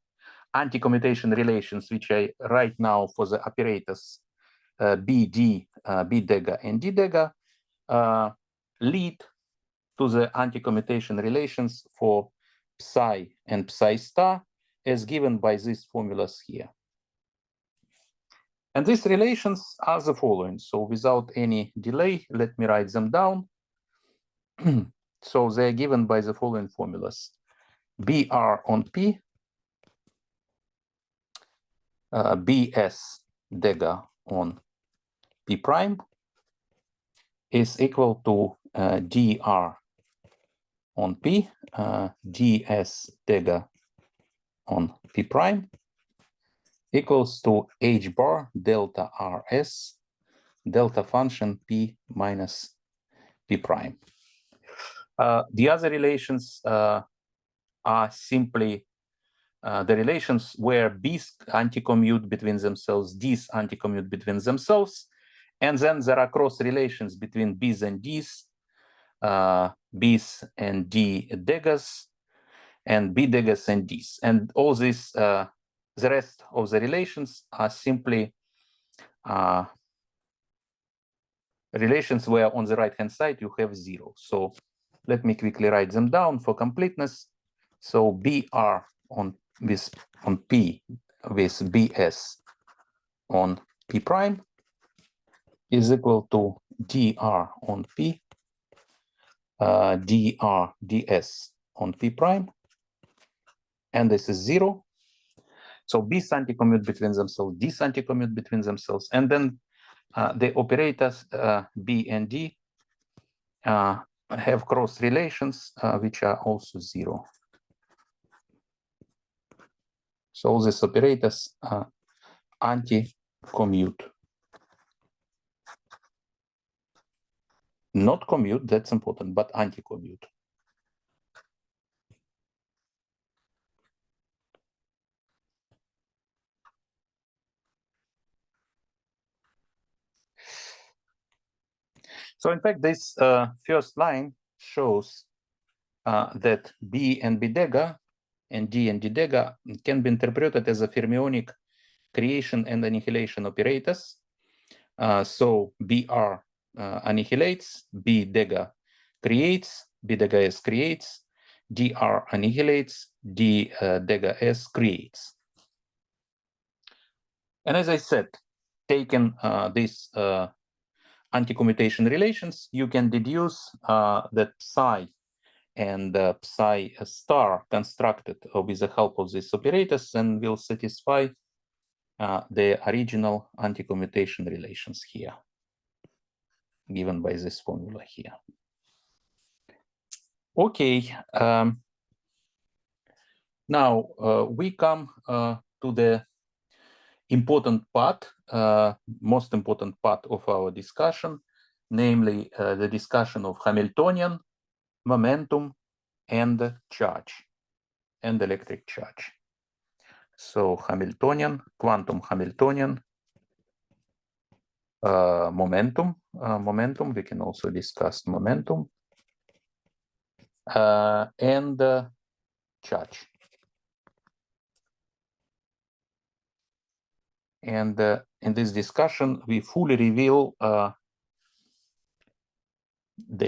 Speaker 1: anti-commutation relations, which I write now for the operators B dega and D dega, lead to the anti-commutation relations for psi and psi star as given by these formulas here. And these relations are the following. So without any delay, let me write them down. So they're given by the following formulas. BR on P, BS dega on P prime is equal to DR on P, DS dega on P prime equals to H bar delta RS delta function P minus P prime. The other relations are simply the relations where B's anti-commute between themselves, D's anti-commute between themselves, and then there are cross relations between B's and D's B's and D daggers, and B daggers and D's. And all this, the rest of the relations are simply relations where on the right-hand side you have 0. So let me quickly write them down for completeness. So BR on P with BS on P prime is equal to dr on P, dr ds on P prime, and this is 0. So B's anticommute between themselves, D's anticommute between themselves, and then the operators B and D have cross relations which are also 0. So these operators anti-commute. Not commute, that's important, but anti-commute. So in fact, this first line shows that B and B dagger and D and D dagger can be interpreted as a fermionic creation and annihilation operators. So BR annihilates, B dagger creates, B dagger S creates, DR annihilates, D dagger S creates. And as I said, taking these anti-commutation relations, you can deduce that psi and psi star constructed with the help of these operators and will satisfy the original anti-commutation relations here, given by this formula here. Okay, now we come to the important part, most important part of our discussion, namely the discussion of Hamiltonian, momentum, and charge, and electric charge. So Hamiltonian, quantum Hamiltonian, momentum, we can also discuss momentum, and charge. And in this discussion, we fully reveal the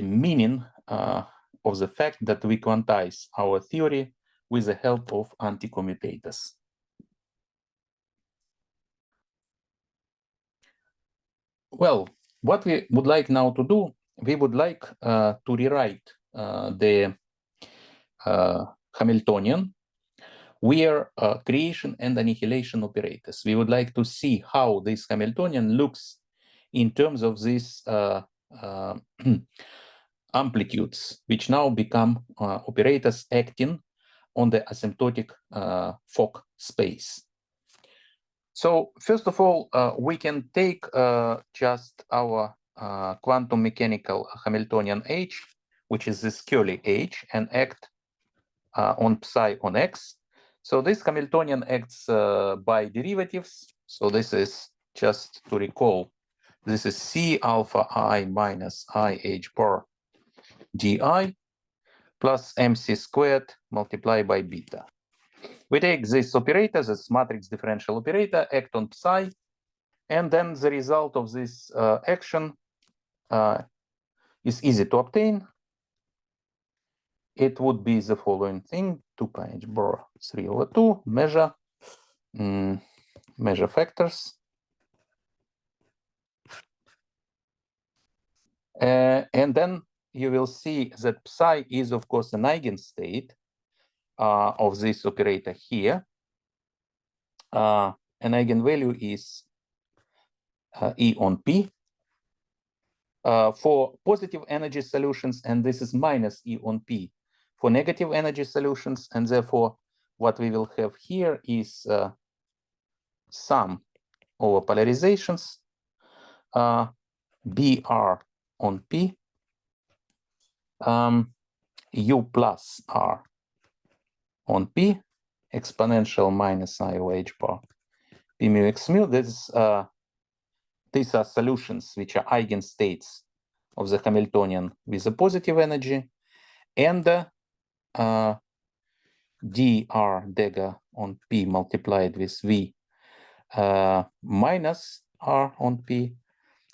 Speaker 1: meaning of the fact that we quantize our theory with the help of anti-commutators. Well, what we would like now to do, we would like to rewrite the Hamiltonian where creation and annihilation operators. We would like to see how this Hamiltonian looks in terms of these amplitudes, which now become operators acting on the asymptotic Fock space. So first of all, we can take just our quantum mechanical Hamiltonian H, which is this curly H, and act on psi on X. So this Hamiltonian acts by derivatives. So this is, just to recall, this is C alpha I minus IH bar di plus MC squared multiplied by beta. We take this operator, this matrix differential operator, act on psi, and then the result of this action is easy to obtain. It would be the following thing: 2 pi h bar 3 over 2, measure factors. And then you will see that psi is, of course, an eigenstate of this operator here. An eigenvalue is E on P. For positive energy solutions, and this is minus E on P for negative energy solutions, and therefore what we will have here is sum over polarizations, BR on P, U plus R on P, exponential minus I over H bar P mu X mu. These are solutions which are eigenstates of the Hamiltonian with a positive energy. and dr dega on P multiplied with V minus R on P.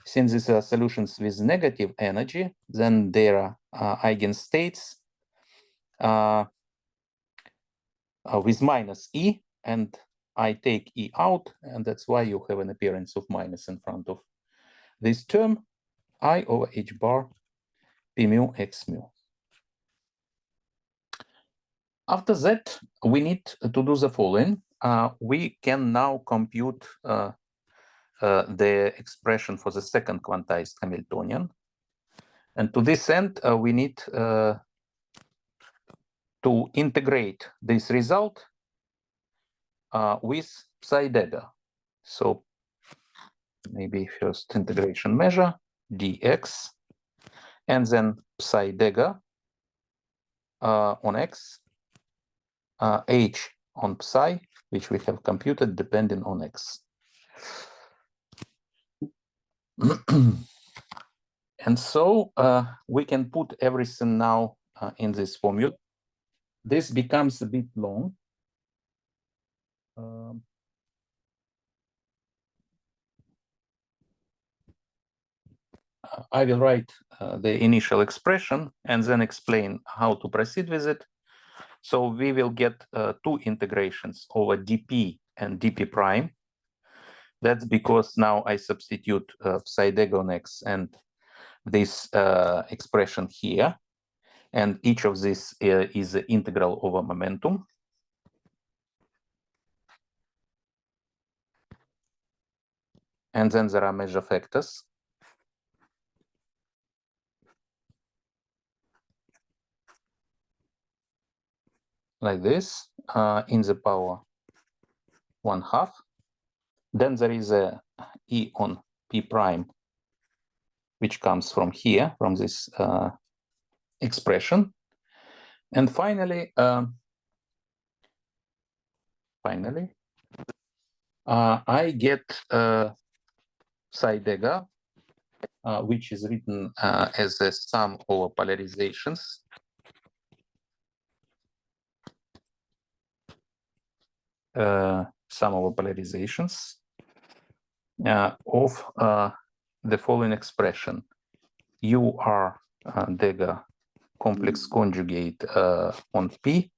Speaker 1: Since these are solutions with negative energy, then their eigenstates with minus E, and I take E out, and that's why you have an appearance of minus in front of this term, I over H bar P mu X mu. After that, we need to do the following. We can now compute the expression for the second quantized Hamiltonian. And to this end, we need to integrate this result with psi dega. So maybe first integration measure, dx, and then psi dega on x, h on psi, which we have computed depending on x. And so we can put everything now in this formula. This becomes a bit long. I will write the initial expression and then explain how to proceed with it. So we will get two integrations over dp and dp prime. That's because now I substitute psi dega on x and this expression here. And each of these is the integral over momentum. And then there are measure factors. Like this, in the power 1/2. Then there is a E on P prime, which comes from here, from this expression. And finally, I get psi dega, which is written as a sum over polarizations. Sum over polarizations of the following expression: UR dega complex conjugate on P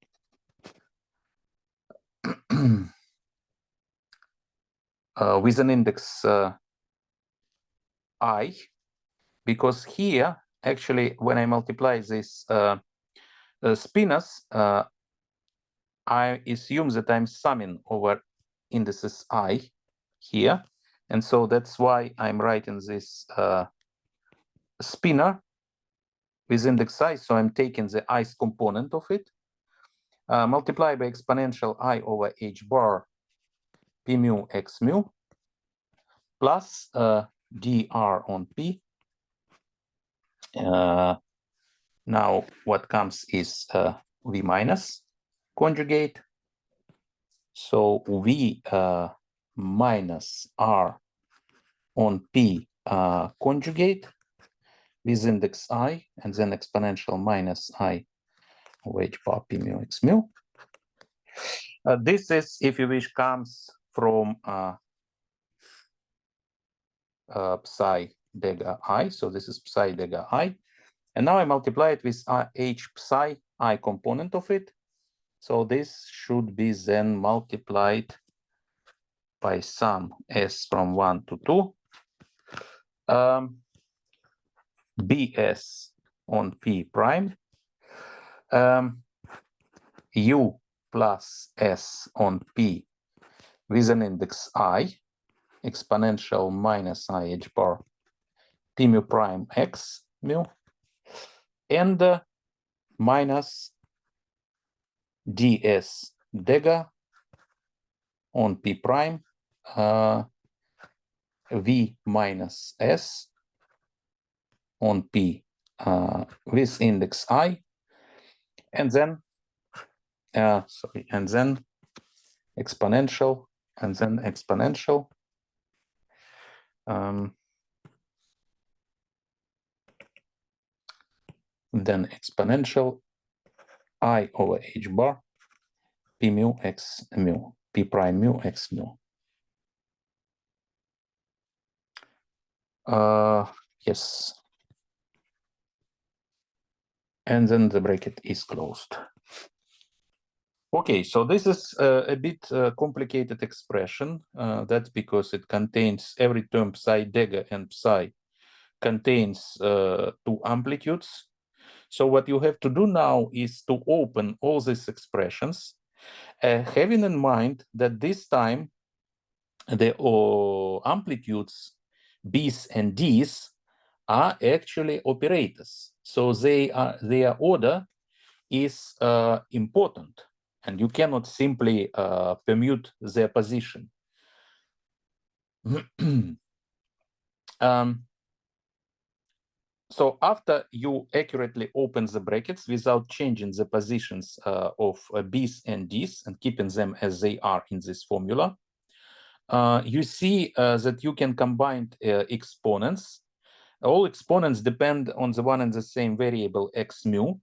Speaker 1: with an index I, because here actually when I multiply this spinors, I assume that I'm summing over indices I here. And so that's why I'm writing this spinor with index I. So I'm taking the i's component of it, multiply by exponential I over H bar P mu X mu plus dr on P. Now what comes is V minus conjugate. So V minus R on P conjugate with index I, and then exponential minus I over H bar P mu X mu. This is, if you wish, comes from psi dega I. So this is psi dega I. And now I multiply it with H psi I component of it. So this should be then multiplied by sum S from 1 to 2. Bs on P prime. U plus S on P with an index I, exponential minus I H bar P mu prime X mu, and minus ds dega on P prime V minus S on P with index I, and then and then exponential, and then exponential. Then exponential I over h bar p mu x mu, p prime mu x mu. Yes. And then the bracket is closed. Okay, so this is a bit complicated expression. That's because it contains every term psi dagger and psi contains two amplitudes. So what you have to do now is to open all these expressions, having in mind that this time the amplitudes B's and D's are actually operators. So their order is important, and you cannot simply permute their position. So after you accurately open the brackets without changing the positions of B's and D's and keeping them as they are in this formula, you see that you can combine exponents. All exponents depend on the one and the same variable x mu,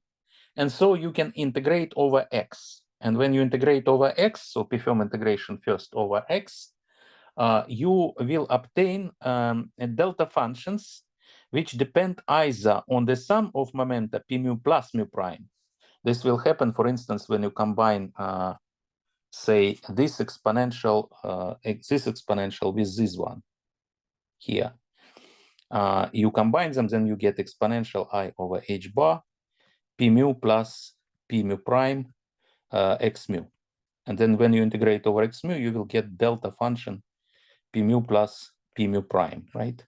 Speaker 1: and so you can integrate over x. And when you integrate over x, so perform integration first over x, you will obtain delta functions which depend either on the sum of momenta p mu plus mu prime. This will happen, for instance, when you combine, say, this exponential with this one here. You combine them, then you get exponential I over h bar, p mu plus p mu prime x mu. And then when you integrate over x mu, you will get delta function p mu plus p mu prime, right?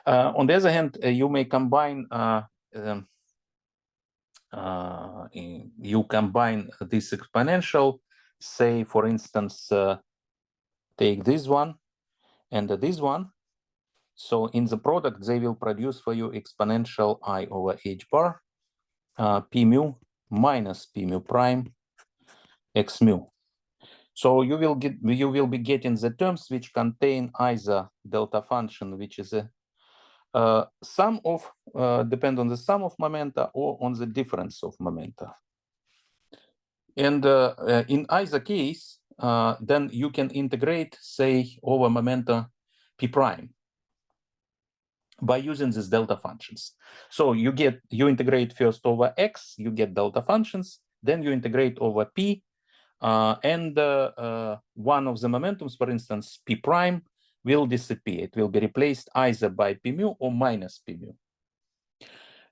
Speaker 1: On the other hand, you may combine this exponential, say, for instance, take this one and this one. So in the product, they will produce for you exponential I over h bar, p mu minus p mu prime x mu. So you will be getting the terms which contain either delta function, which is a sum of depend on the sum of momenta or on the difference of momenta. And in either case, then you can integrate, say, over momenta p prime by using these delta functions. So you integrate first over x, you get delta functions, then you integrate over p, and one of the momentums, for instance, p prime, will disappear. It will be replaced either by p mu or minus p mu.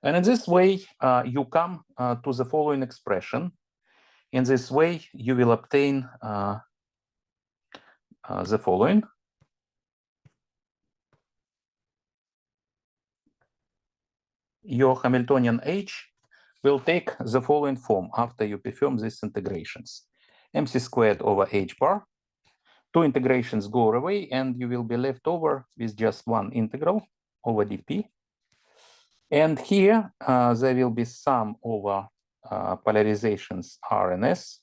Speaker 1: And in this way, you come to the following expression. In this way, you will obtain the following. Your Hamiltonian H will take the following form after you perform these integrations. MC squared over h bar. Two integrations go away, and you will be left over with just one integral over dp. And here, there will be sum over polarizations R and S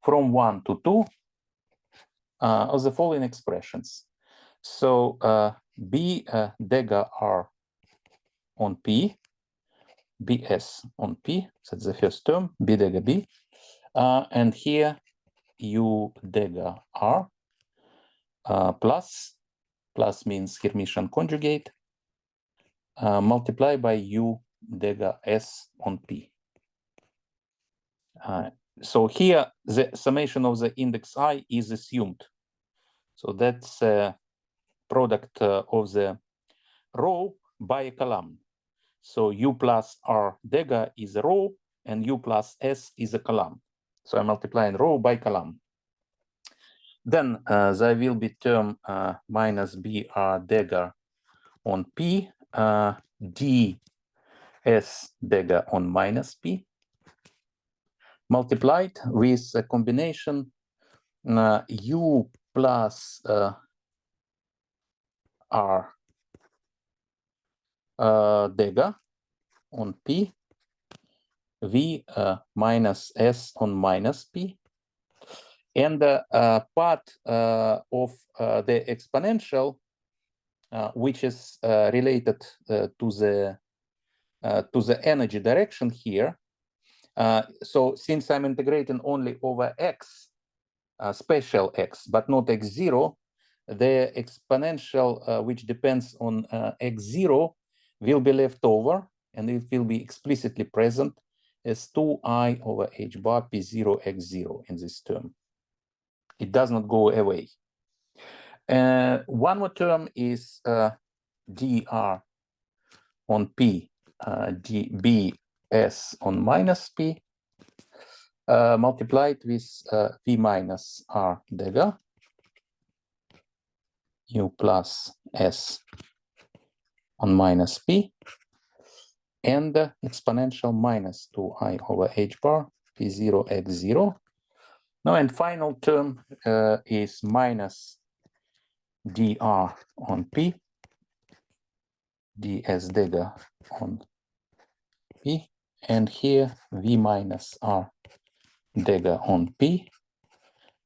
Speaker 1: from 1 to 2 of the following expressions. So B dagger R on P, BS on P, that's the first term, B dagger B. And here U dagger R plus means Hermitian conjugate, multiplied by U dagger S on P. So here the summation of the index I is assumed. So that's a product of the row by a column. So U plus R dagger is a row and U plus S is a column. So I'm multiplying row by column. Then there will be term minus BR dagger on P, D S dagger on minus P, multiplied with a combination U plus R dagger on P, V minus S on minus P, and part of the exponential, which is related to the energy direction here, So since I'm integrating only over x, special x, but not x0, the exponential which depends on x0 will be left over, and it will be explicitly present as 2I over h bar p0 x0 in this term. It does not go away. One more term is dr on p, dbs on minus p, multiplied with v minus r dega u plus s on minus p, and exponential minus 2I over h bar p0 x0. Now, and final term is minus dr on p, ds dega on p, and here v minus r dega on p,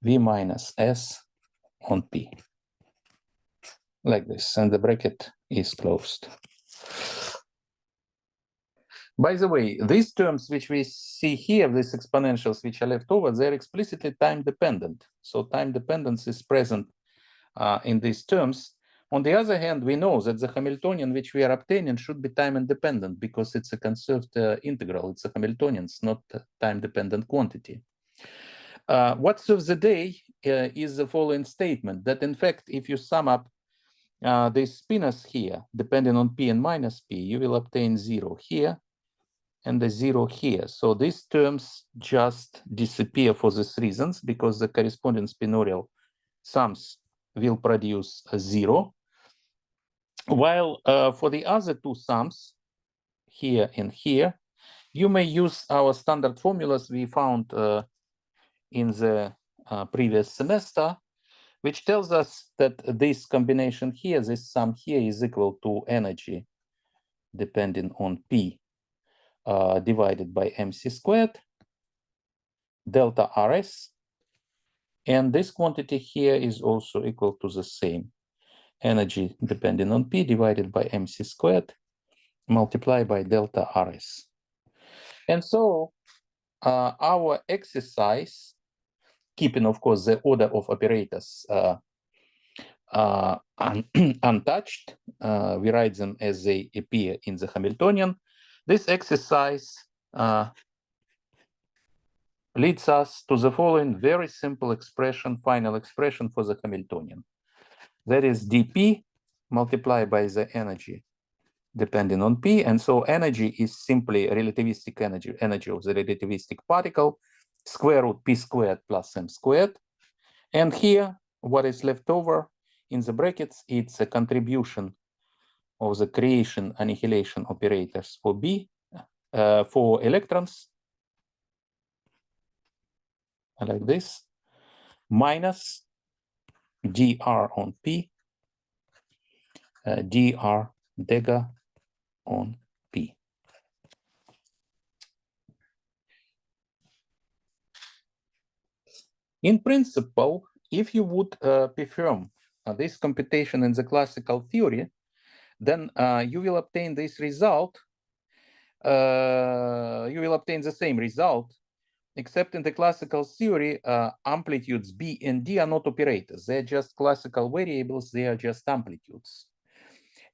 Speaker 1: v minus s on p, like this, and the bracket is closed. By the way, these terms which we see here, these exponentials which are left over, they're explicitly time dependent. So time dependence is present in these terms. On the other hand, we know that the Hamiltonian which we are obtaining should be time independent because it's a conserved integral. It's a Hamiltonian, it's not a time dependent quantity. What serves the day is the following statement, that in fact, if you sum up these spinors here, depending on p and minus p, you will obtain 0 here and the 0 here. So these terms just disappear for these reasons, because the corresponding spinorial sums will produce a 0. While for the other two sums, here and here, you may use our standard formulas we found in the previous semester, which tells us that this combination here, this sum here, is equal to energy depending on P divided by mc squared, delta Rs, and this quantity here is also equal to the same, energy depending on P divided by mc squared multiplied by delta Rs. And so our exercise, keeping of course the order of operators untouched, we write them as they appear in the Hamiltonian. This exercise leads us to the following very simple expression, final expression for the Hamiltonian. That is dp multiplied by the energy depending on p, and so energy is simply relativistic energy, energy of the relativistic particle, square root p squared plus m squared. And here, what is left over in the brackets, it's a contribution of the creation annihilation operators for B, for electrons, like this, minus dr on P, dr dega on P. In principle, if you would perform this computation in the classical theory, then you will obtain this result. You will obtain the same result, except in the classical theory, amplitudes B and D are not operators. They're just classical variables. They are just amplitudes.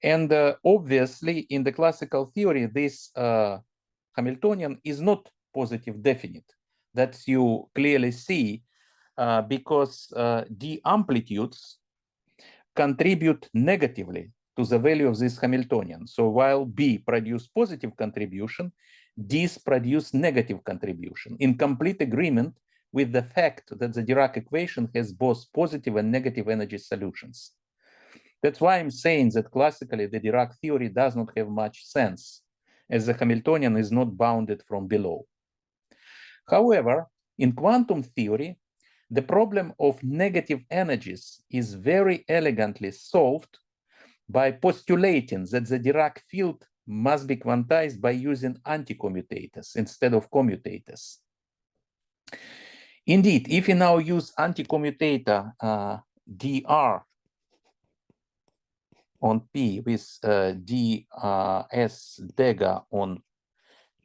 Speaker 1: And obviously, in the classical theory, this Hamiltonian is not positive definite. That you clearly see because D amplitudes contribute negatively to the value of this Hamiltonian. So while B produce positive contribution, D's produce negative contribution, in complete agreement with the fact that the Dirac equation has both positive and negative energy solutions. That's why I'm saying that classically the Dirac theory does not have much sense, as the Hamiltonian is not bounded from below. However, in quantum theory, the problem of negative energies is very elegantly solved by postulating that the Dirac field must be quantized by using anti-commutators instead of commutators. Indeed, if you now use anti-commutator dr on P with ds dega on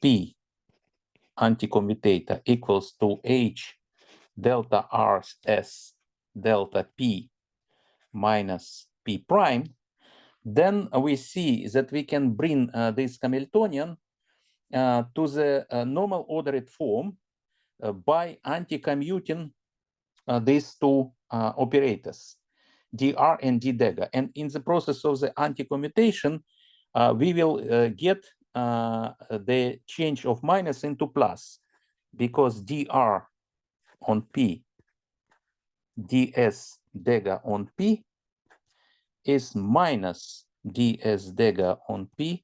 Speaker 1: P anticommutator equals to H delta RS delta P minus P prime, then we see that we can bring this Hamiltonian to the normal ordered form by anti-commuting these two operators, dr and d dagger. And in the process of the anti-commutation, we will get the change of minus into plus, because dr on P, ds dagger on P is minus ds dagger on P,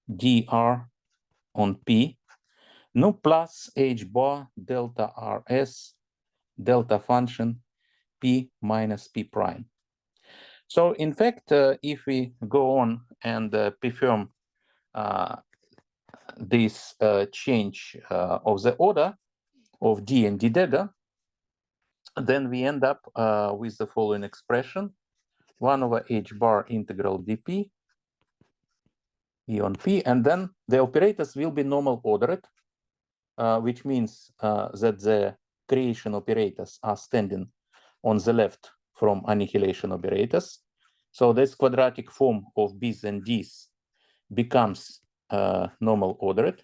Speaker 1: dr on P, no plus h bar delta rs delta function P minus P prime. So in fact, if we go on and perform this change of the order of d and d dagger, then we end up with the following expression: 1 over h bar integral dp e on p, and then the operators will be normal ordered, which means that the creation operators are standing on the left from annihilation operators. So this quadratic form of b's and d's becomes normal ordered.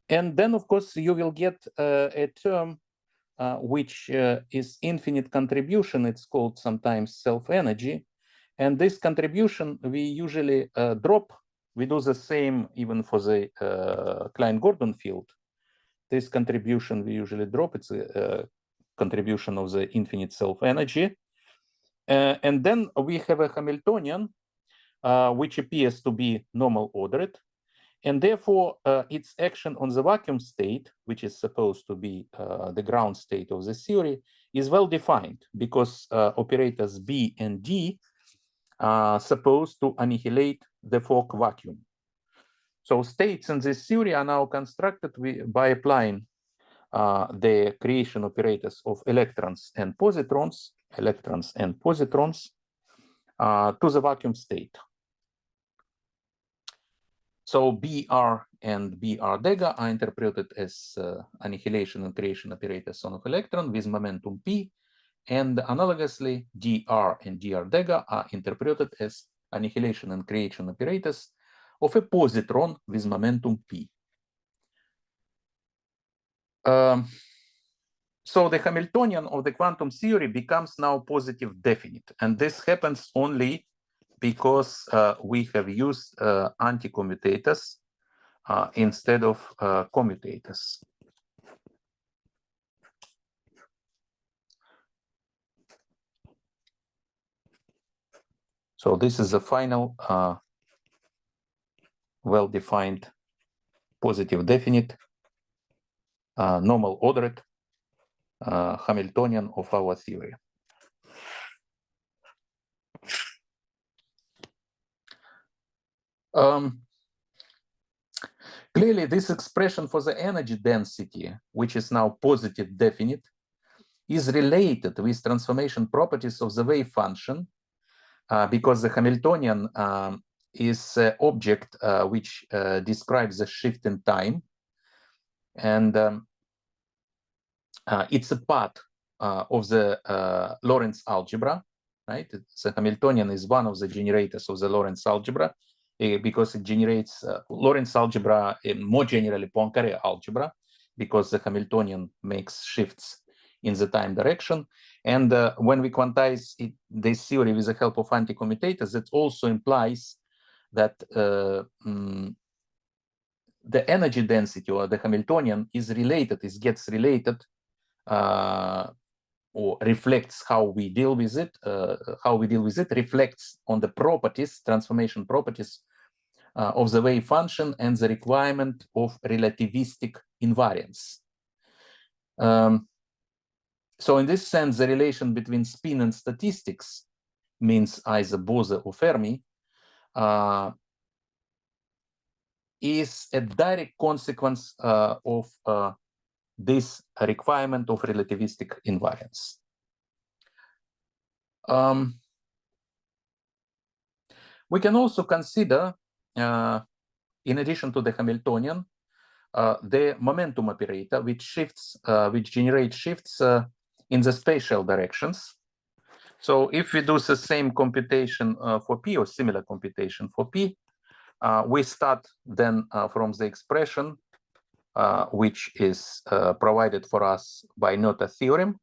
Speaker 1: And then, of course, you will get a term which is infinite contribution. It's called sometimes self-energy. And this contribution we usually drop. We do the same even for the Klein-Gordon field. This contribution we usually drop. It's a contribution of the infinite self-energy. And then we have a Hamiltonian, which appears to be normal ordered. And therefore, its action on the vacuum state, which is supposed to be the ground state of the theory, is well defined, because operators B and D are supposed to annihilate the Fock vacuum. So states in this theory are now constructed by applying the creation operators of electrons and positrons to the vacuum state. So BR and BR dagger are interpreted as annihilation and creation operators of electron with momentum P, and analogously DR and DR dagger are interpreted as annihilation and creation operators of a positron with momentum P. So the Hamiltonian of the quantum theory becomes now positive definite, and this happens only because we have used anti-commutators instead of commutators. So this is the final well-defined positive definite normal ordered Hamiltonian of our theory. Clearly, this expression for the energy density, which is now positive definite, is related with transformation properties of the wave function, because the Hamiltonian is an object which describes the shift in time, and it's a part of the Lorentz algebra, right? The Hamiltonian is one of the generators of the Lorentz algebra, because it generates Lorentz algebra, more generally Poincare algebra, because the Hamiltonian makes shifts in the time direction. And when we quantize this theory with the help of anti-commutators, it also implies that the energy density or the Hamiltonian is related, gets related or reflects how we deal with it, reflects on the properties, transformation properties of the wave function and the requirement of relativistic invariance. So in this sense, the relation between spin and statistics means either Bose or Fermi is a direct consequence of this requirement of relativistic invariance. We can also consider in addition to the Hamiltonian, the momentum operator, which generates shifts in the spatial directions. So if we do the same computation for P, or similar computation for P, we start then from the expression which is provided for us by Noether theorem,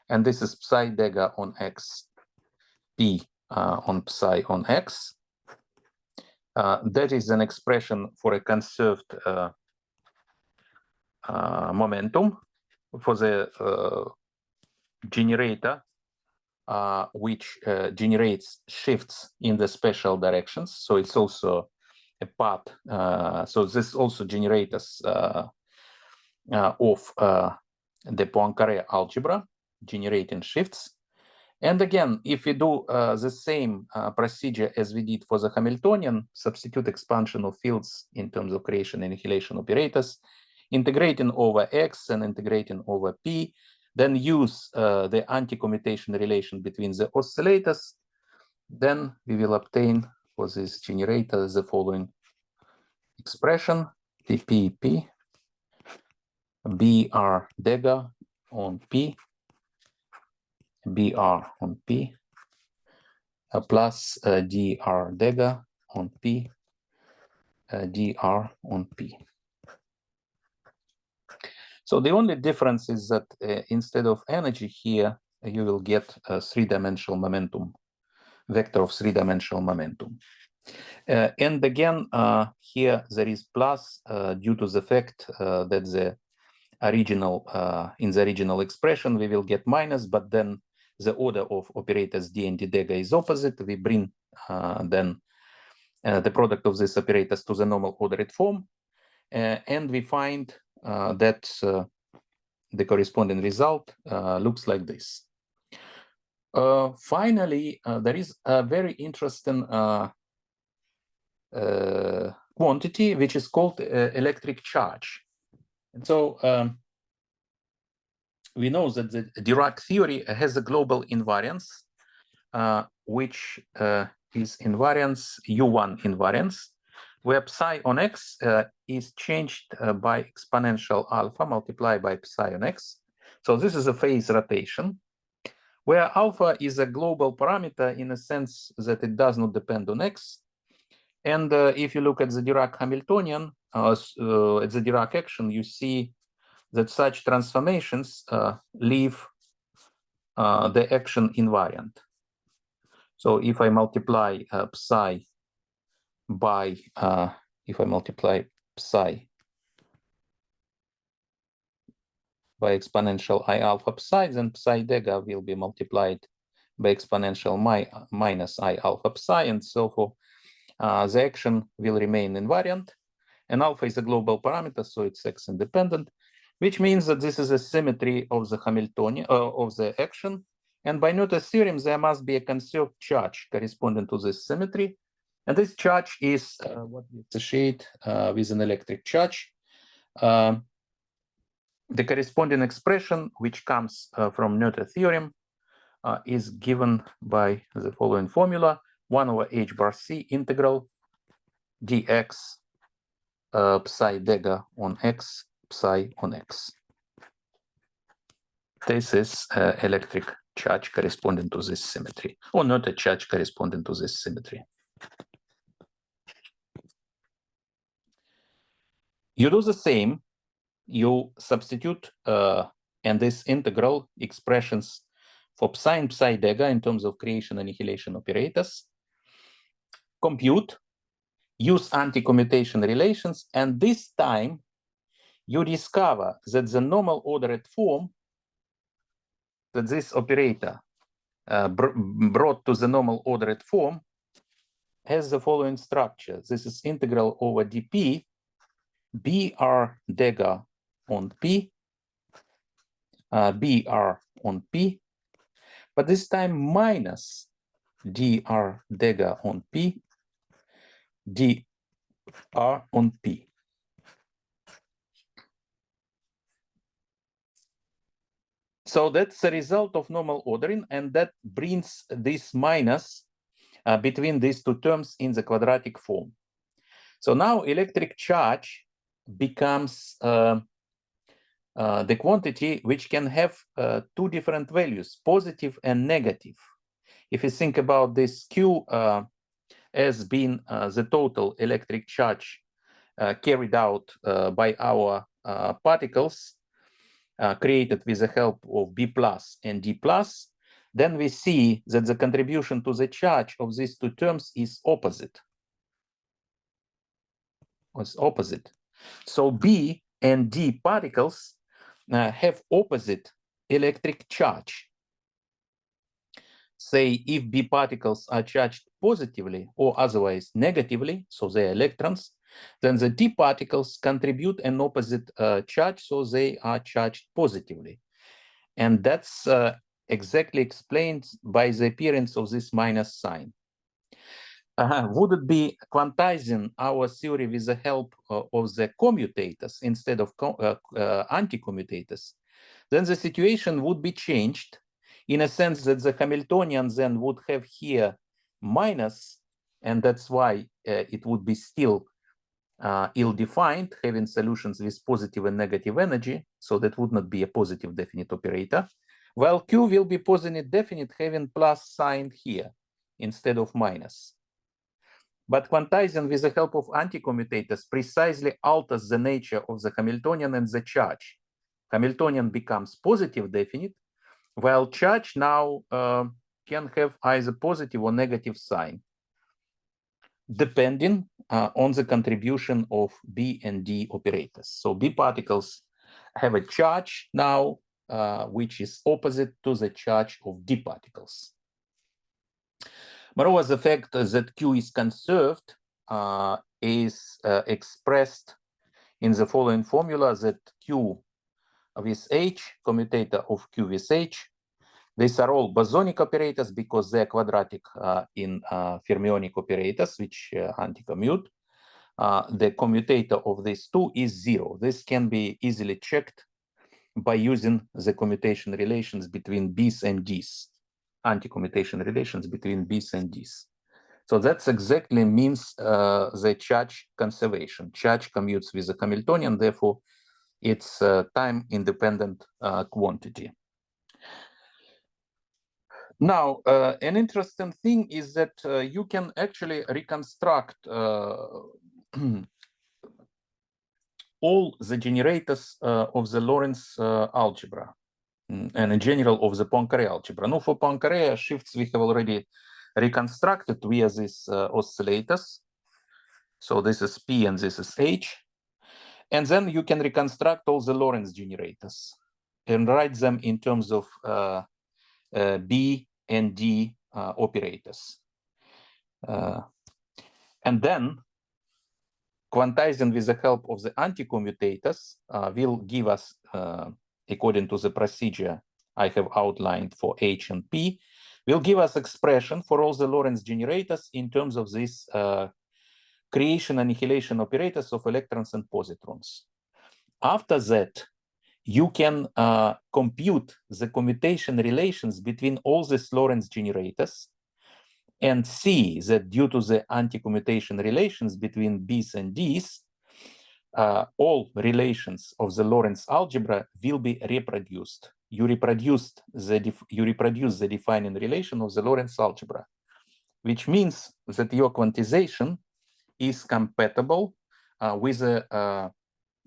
Speaker 1: and this is psi dega on x, P on psi on x. That is an expression for a conserved momentum for the generator, which generates shifts in the spatial directions. So it's also a part. So this also generators of the Poincaré algebra, generating shifts. And again, if we do the same procedure as we did for the Hamiltonian, substitute expansion of fields in terms of creation and annihilation operators, integrating over x and integrating over p, then use the anti-commutation relation between the oscillators, then we will obtain for this generator the following expression: P BR dega on P, BR on P, plus dr dega on P, dr on P. So the only difference is that instead of energy here, you will get a three-dimensional momentum, vector of three-dimensional momentum. And again, here there is plus due to the fact that the original, in the original expression, we will get minus, but then the order of operators d and d dega is opposite. We bring then the product of these operators to the normal ordered form, and we find that the corresponding result looks like this. Finally, there is a very interesting quantity which is called electric charge. And so we know that the Dirac theory has a global invariance, which is invariance U1 invariance, where psi on x is changed by exponential alpha multiplied by psi on x. So this is a phase rotation, where alpha is a global parameter in a sense that it does not depend on x. And if you look at the Dirac Hamiltonian, at the Dirac action, you see that such transformations leave the action invariant. So if I multiply psi by, if I multiply psi by exponential I alpha psi, then psi dega will be multiplied by exponential minus I alpha psi, and so forth. The action will remain invariant, and alpha is a global parameter, so it's x independent, which means that this is a symmetry of the Hamiltonian of the action. And by Noether's theorem, there must be a conserved charge corresponding to this symmetry. And this charge is what we associate with an electric charge. The corresponding expression, which comes from Noether's theorem, is given by the following formula: 1 over h bar c integral dx psi dega on x psi on x. This is electric charge corresponding to this symmetry, or not a charge corresponding to this symmetry. You do the same. You substitute and this integral expressions for psi and psi dega in terms of creation and annihilation operators. Compute, use anti-commutation relations, and this time you discover that the normal ordered form that this operator brought to the normal ordered form has the following structure. This is integral over dp br dega on p, br on p, but this time minus dr dega on p, dr on p. So that's the result of normal ordering, and that brings this minus between these two terms in the quadratic form. So now electric charge becomes the quantity which can have two different values, positive and negative. If you think about this Q as being the total electric charge carried out by our particles created with the help of B plus and D plus, then we see that the contribution to the charge of these two terms is opposite. It's opposite. So B and D particles have opposite electric charge. Say if B particles are charged positively or otherwise negatively, so they are electrons, then the D particles contribute an opposite charge, so they are charged positively. And that's exactly explained by the appearance of this minus sign. Would it be quantizing our theory with the help of the commutators instead of anti-commutators? Then the situation would be changed in a sense that the Hamiltonian then would have here minus, and that's why it would be still ill-defined, having solutions with positive and negative energy, so that would not be a positive definite operator, while Q will be positive definite, having plus sign here instead of minus. But quantizing with the help of anti-commutators precisely alters the nature of the Hamiltonian and the charge. Hamiltonian becomes positive definite, while charge now can have either positive or negative sign, depending on the contribution of B and D operators. So B particles have a charge now, which is opposite to the charge of D particles. Moreover, the fact that Q is conserved is expressed in the following formula, that Q with H, commutator of Q with H, these are all bosonic operators because they are quadratic in fermionic operators, which anti-commute. The commutator of these two is 0. This can be easily checked by using the commutation relations between B's and D's, anti-commutation relations between B's and D's. So that's exactly means the charge conservation. Charge commutes with the Hamiltonian, therefore it's time-independent quantity. Now, an interesting thing is that you can actually reconstruct all the generators of the Lorentz algebra and in general of the Poincare algebra. Now, for Poincare shifts, we have already reconstructed via these oscillators. So this is P and this is H. And then you can reconstruct all the Lorentz generators and write them in terms of B and D operators. And then quantizing with the help of the anti-commutators will give us, according to the procedure I have outlined for H and P, will give us expression for all the Lorentz generators in terms of these creation annihilation operators of electrons and positrons. After that, you can compute the commutation relations between all these Lorentz generators and see that due to the anti-commutation relations between B's and D's, all relations of the Lorentz algebra will be reproduced. You reproduce the defining relation of the Lorentz algebra, which means that your quantization is compatible with the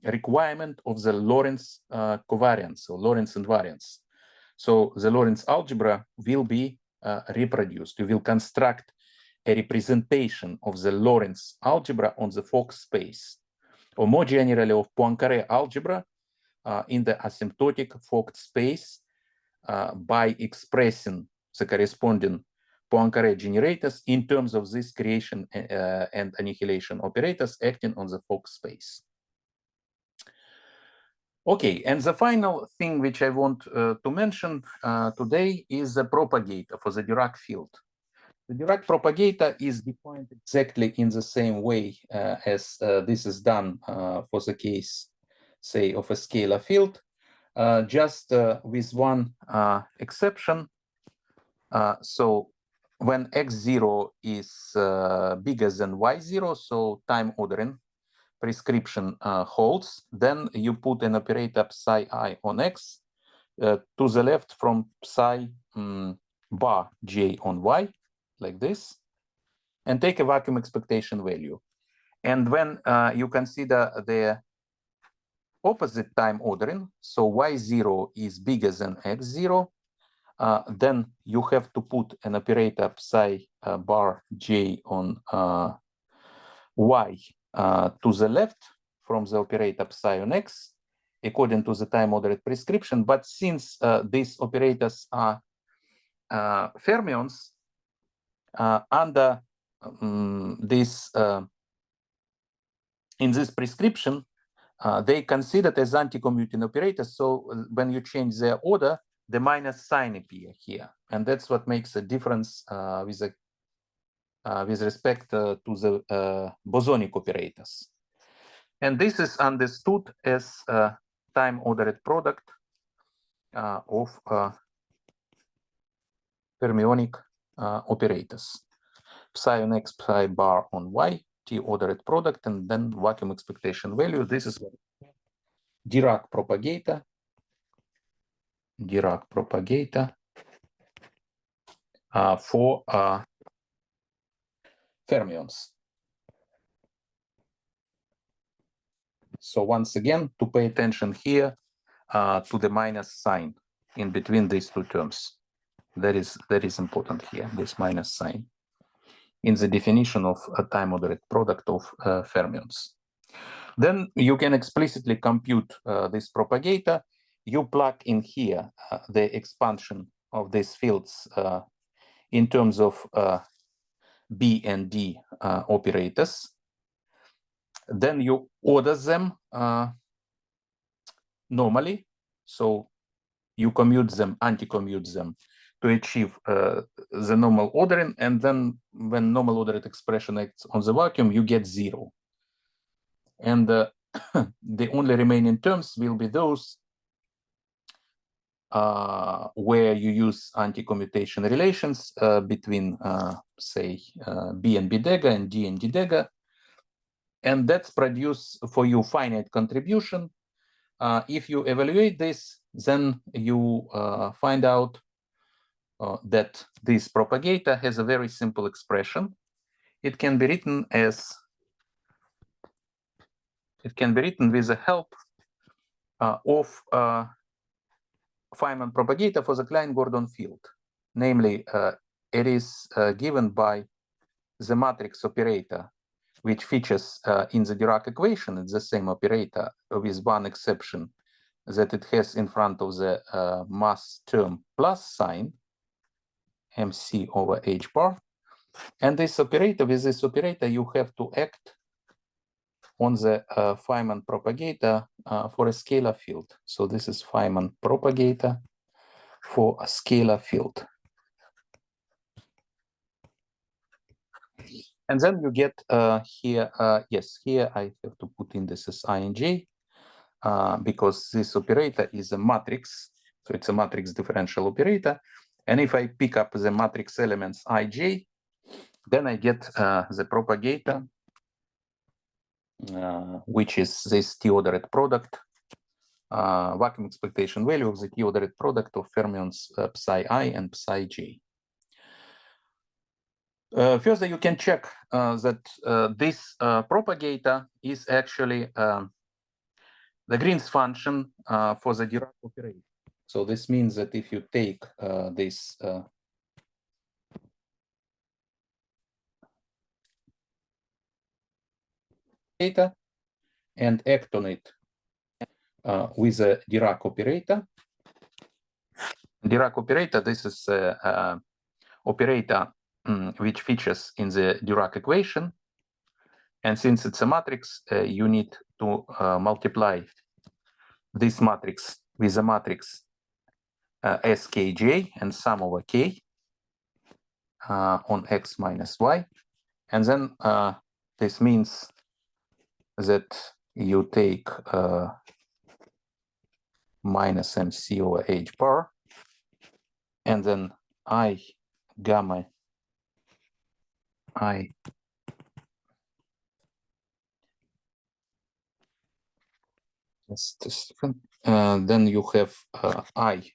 Speaker 1: requirement of the Lorentz covariance or Lorentz invariance. So the Lorentz algebra will be reproduced. You will construct a representation of the Lorentz algebra on the Fock space, or more generally of Poincare algebra in the asymptotic Fock space by expressing the corresponding Poincare generators in terms of this creation and annihilation operators acting on the Fock space. Okay, and the final thing which I want to mention today is the propagator for the Dirac field. The Dirac propagator is defined exactly in the same way as this is done for the case, say, of a scalar field, just with one exception. So when x0 is bigger than y0, so time ordering prescription holds, then you put an operator psi I on x to the left from psi bar j on y, like this, and take a vacuum expectation value. And when you consider the opposite time ordering, so y0 is bigger than x0, then you have to put an operator psi bar j on y to the left from the operator psi on x, according to the time ordered prescription. But since these operators are fermions, under this in this prescription, they considered as anti-commuting operators. So when you change their order, the minus sign appear here, and that's what makes a difference with respect to the bosonic operators. And this is understood as time-ordered product of fermionic operators. Psi on x, psi bar on y, t-ordered product, and then vacuum expectation value. This is what Dirac propagator. Dirac propagator for fermions. So once again, to pay attention here to the minus sign in between these two terms. That is important here, this minus sign, in the definition of a time-ordered product of fermions. Then you can explicitly compute this propagator. You plug in here the expansion of these fields in terms of B and D operators. Then you order them normally. So you commute them, anti-commute them to achieve the normal ordering. And then when normal ordered expression acts on the vacuum, you get 0. And the only remaining terms will be those where you use anti-commutation relations between, say, B and B dagger and D and D dagger. And that's produce for you finite contribution. If you evaluate this, then you find out that this propagator has a very simple expression. It can be written as, it can be written with the help of Feynman propagator for the Klein-Gordon field. Namely, it is given by the matrix operator, which features in the Dirac equation. It's the same operator with one exception, that it has in front of the mass term plus sign, mc over h bar. And this operator, with this operator, you have to act on the Feynman propagator for a scalar field. So this is Feynman propagator for a scalar field. And then you get here, yes, here I have to put in this as I and j, because this operator is a matrix. So it's a matrix differential operator. And if I pick up the matrix elements ij, then I get the propagator, which is this t-ordered product, vacuum expectation value of the t-ordered product of fermions psi I and psi j. Further, you can check that this propagator is actually the Green's function for the Dirac operator. So this means that if you take this data and act on it with a Dirac operator. Dirac operator, this is operator which features in the Dirac equation. And since it's a matrix, you need to multiply this matrix with a matrix skj and sum over k on x minus y. And then this means that you take minus mc over h bar, and then I gamma I just a second. Then you have I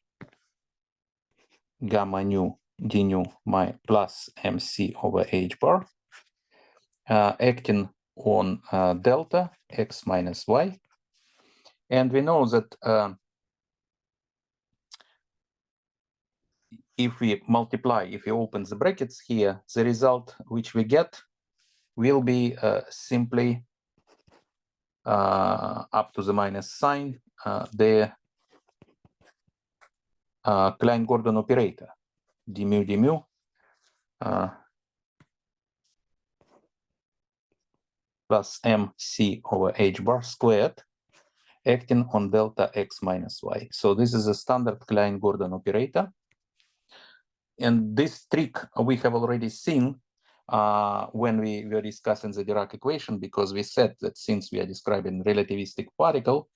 Speaker 1: gamma nu d nu my plus mc over h bar acting on delta x minus y. And we know that if we multiply, if we open the brackets here, the result which we get will be simply up to the minus sign, the Klein-Gordon operator, d mu plus mc over h bar squared acting on delta x minus y. So this is a standard Klein-Gordon operator. And this trick we have already seen when we were discussing the Dirac equation, because we said that since we are describing relativistic particle,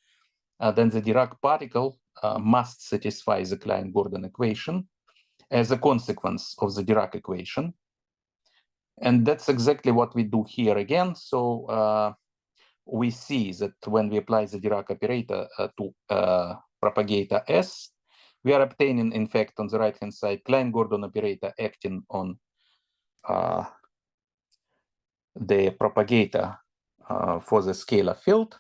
Speaker 1: then the Dirac particle must satisfy the Klein-Gordon equation as a consequence of the Dirac equation. And that's exactly what we do here again. So we see that when we apply the Dirac operator to propagator S, we are obtaining, in fact, on the right-hand side, Klein-Gordon operator acting on the propagator for the scalar field.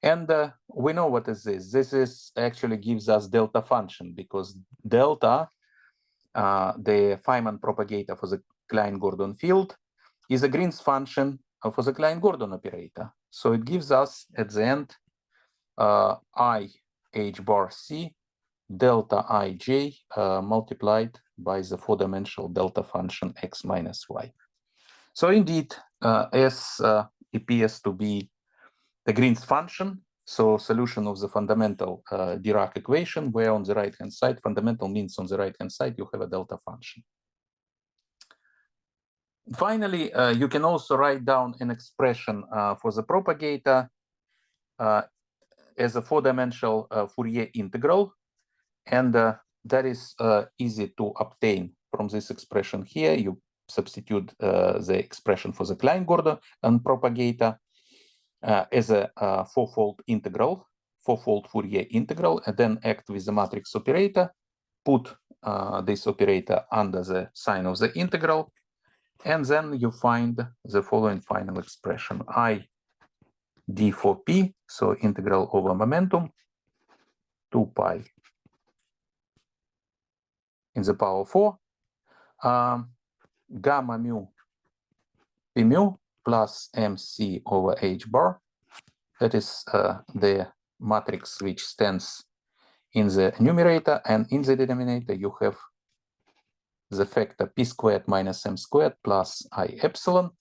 Speaker 1: And we know what is this. This is actually gives us delta function, because delta, the Feynman propagator for the Klein-Gordon field, is a Green's function for the Klein-Gordon operator. So it gives us at the end I h bar c delta ij multiplied by the four-dimensional delta function x minus y. So indeed, S appears to be the Green's function. So solution of the fundamental Dirac equation, where on the right-hand side, fundamental means on the right-hand side, you have a delta function. Finally, you can also write down an expression for the propagator as a four-dimensional Fourier integral. And that is easy to obtain from this expression here. You substitute the expression for the Klein-Gordon and propagator as a fourfold integral, fourfold Fourier integral, and then act with the matrix operator, put this operator under the sign of the integral, and then you find the following final expression: I d4p, so integral over momentum, 2 pi in the power 4, gamma mu p mu plus mc over h bar. That is the matrix which stands in the numerator, and in the denominator you have the factor p squared minus m squared plus I epsilon,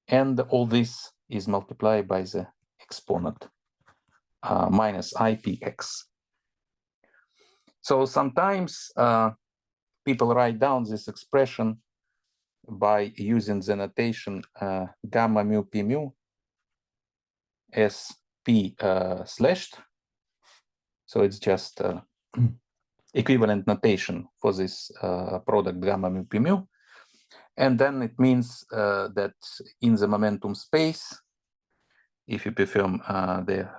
Speaker 1: and all this is multiplied by the exponent minus ipx. So sometimes people write down this expression by using the notation gamma mu p mu as p slashed. So it's just equivalent notation for this product gamma mu p mu. And then it means that in the momentum space, if you perform the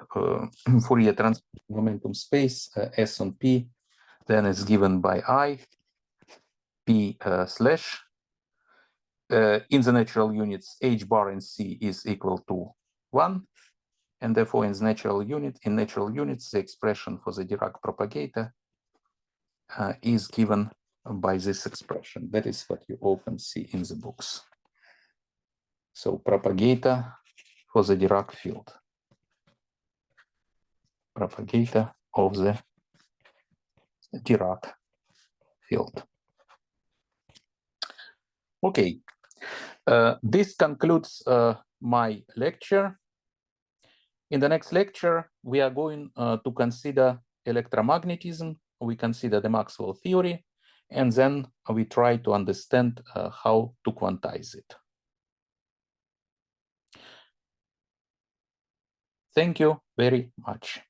Speaker 1: Fourier transform momentum space, S on P, then it's given by I, P slash. In the natural units, H bar in C is equal to 1. And therefore, in natural units, the expression for the Dirac propagator is given by this expression. That is what you often see in the books. So propagator for the Dirac field. Propagator of the Dirac field. Okay, this concludes my lecture. In the next lecture, we are going to consider electromagnetism. We consider the Maxwell theory, and then we try to understand how to quantize it. Thank you very much.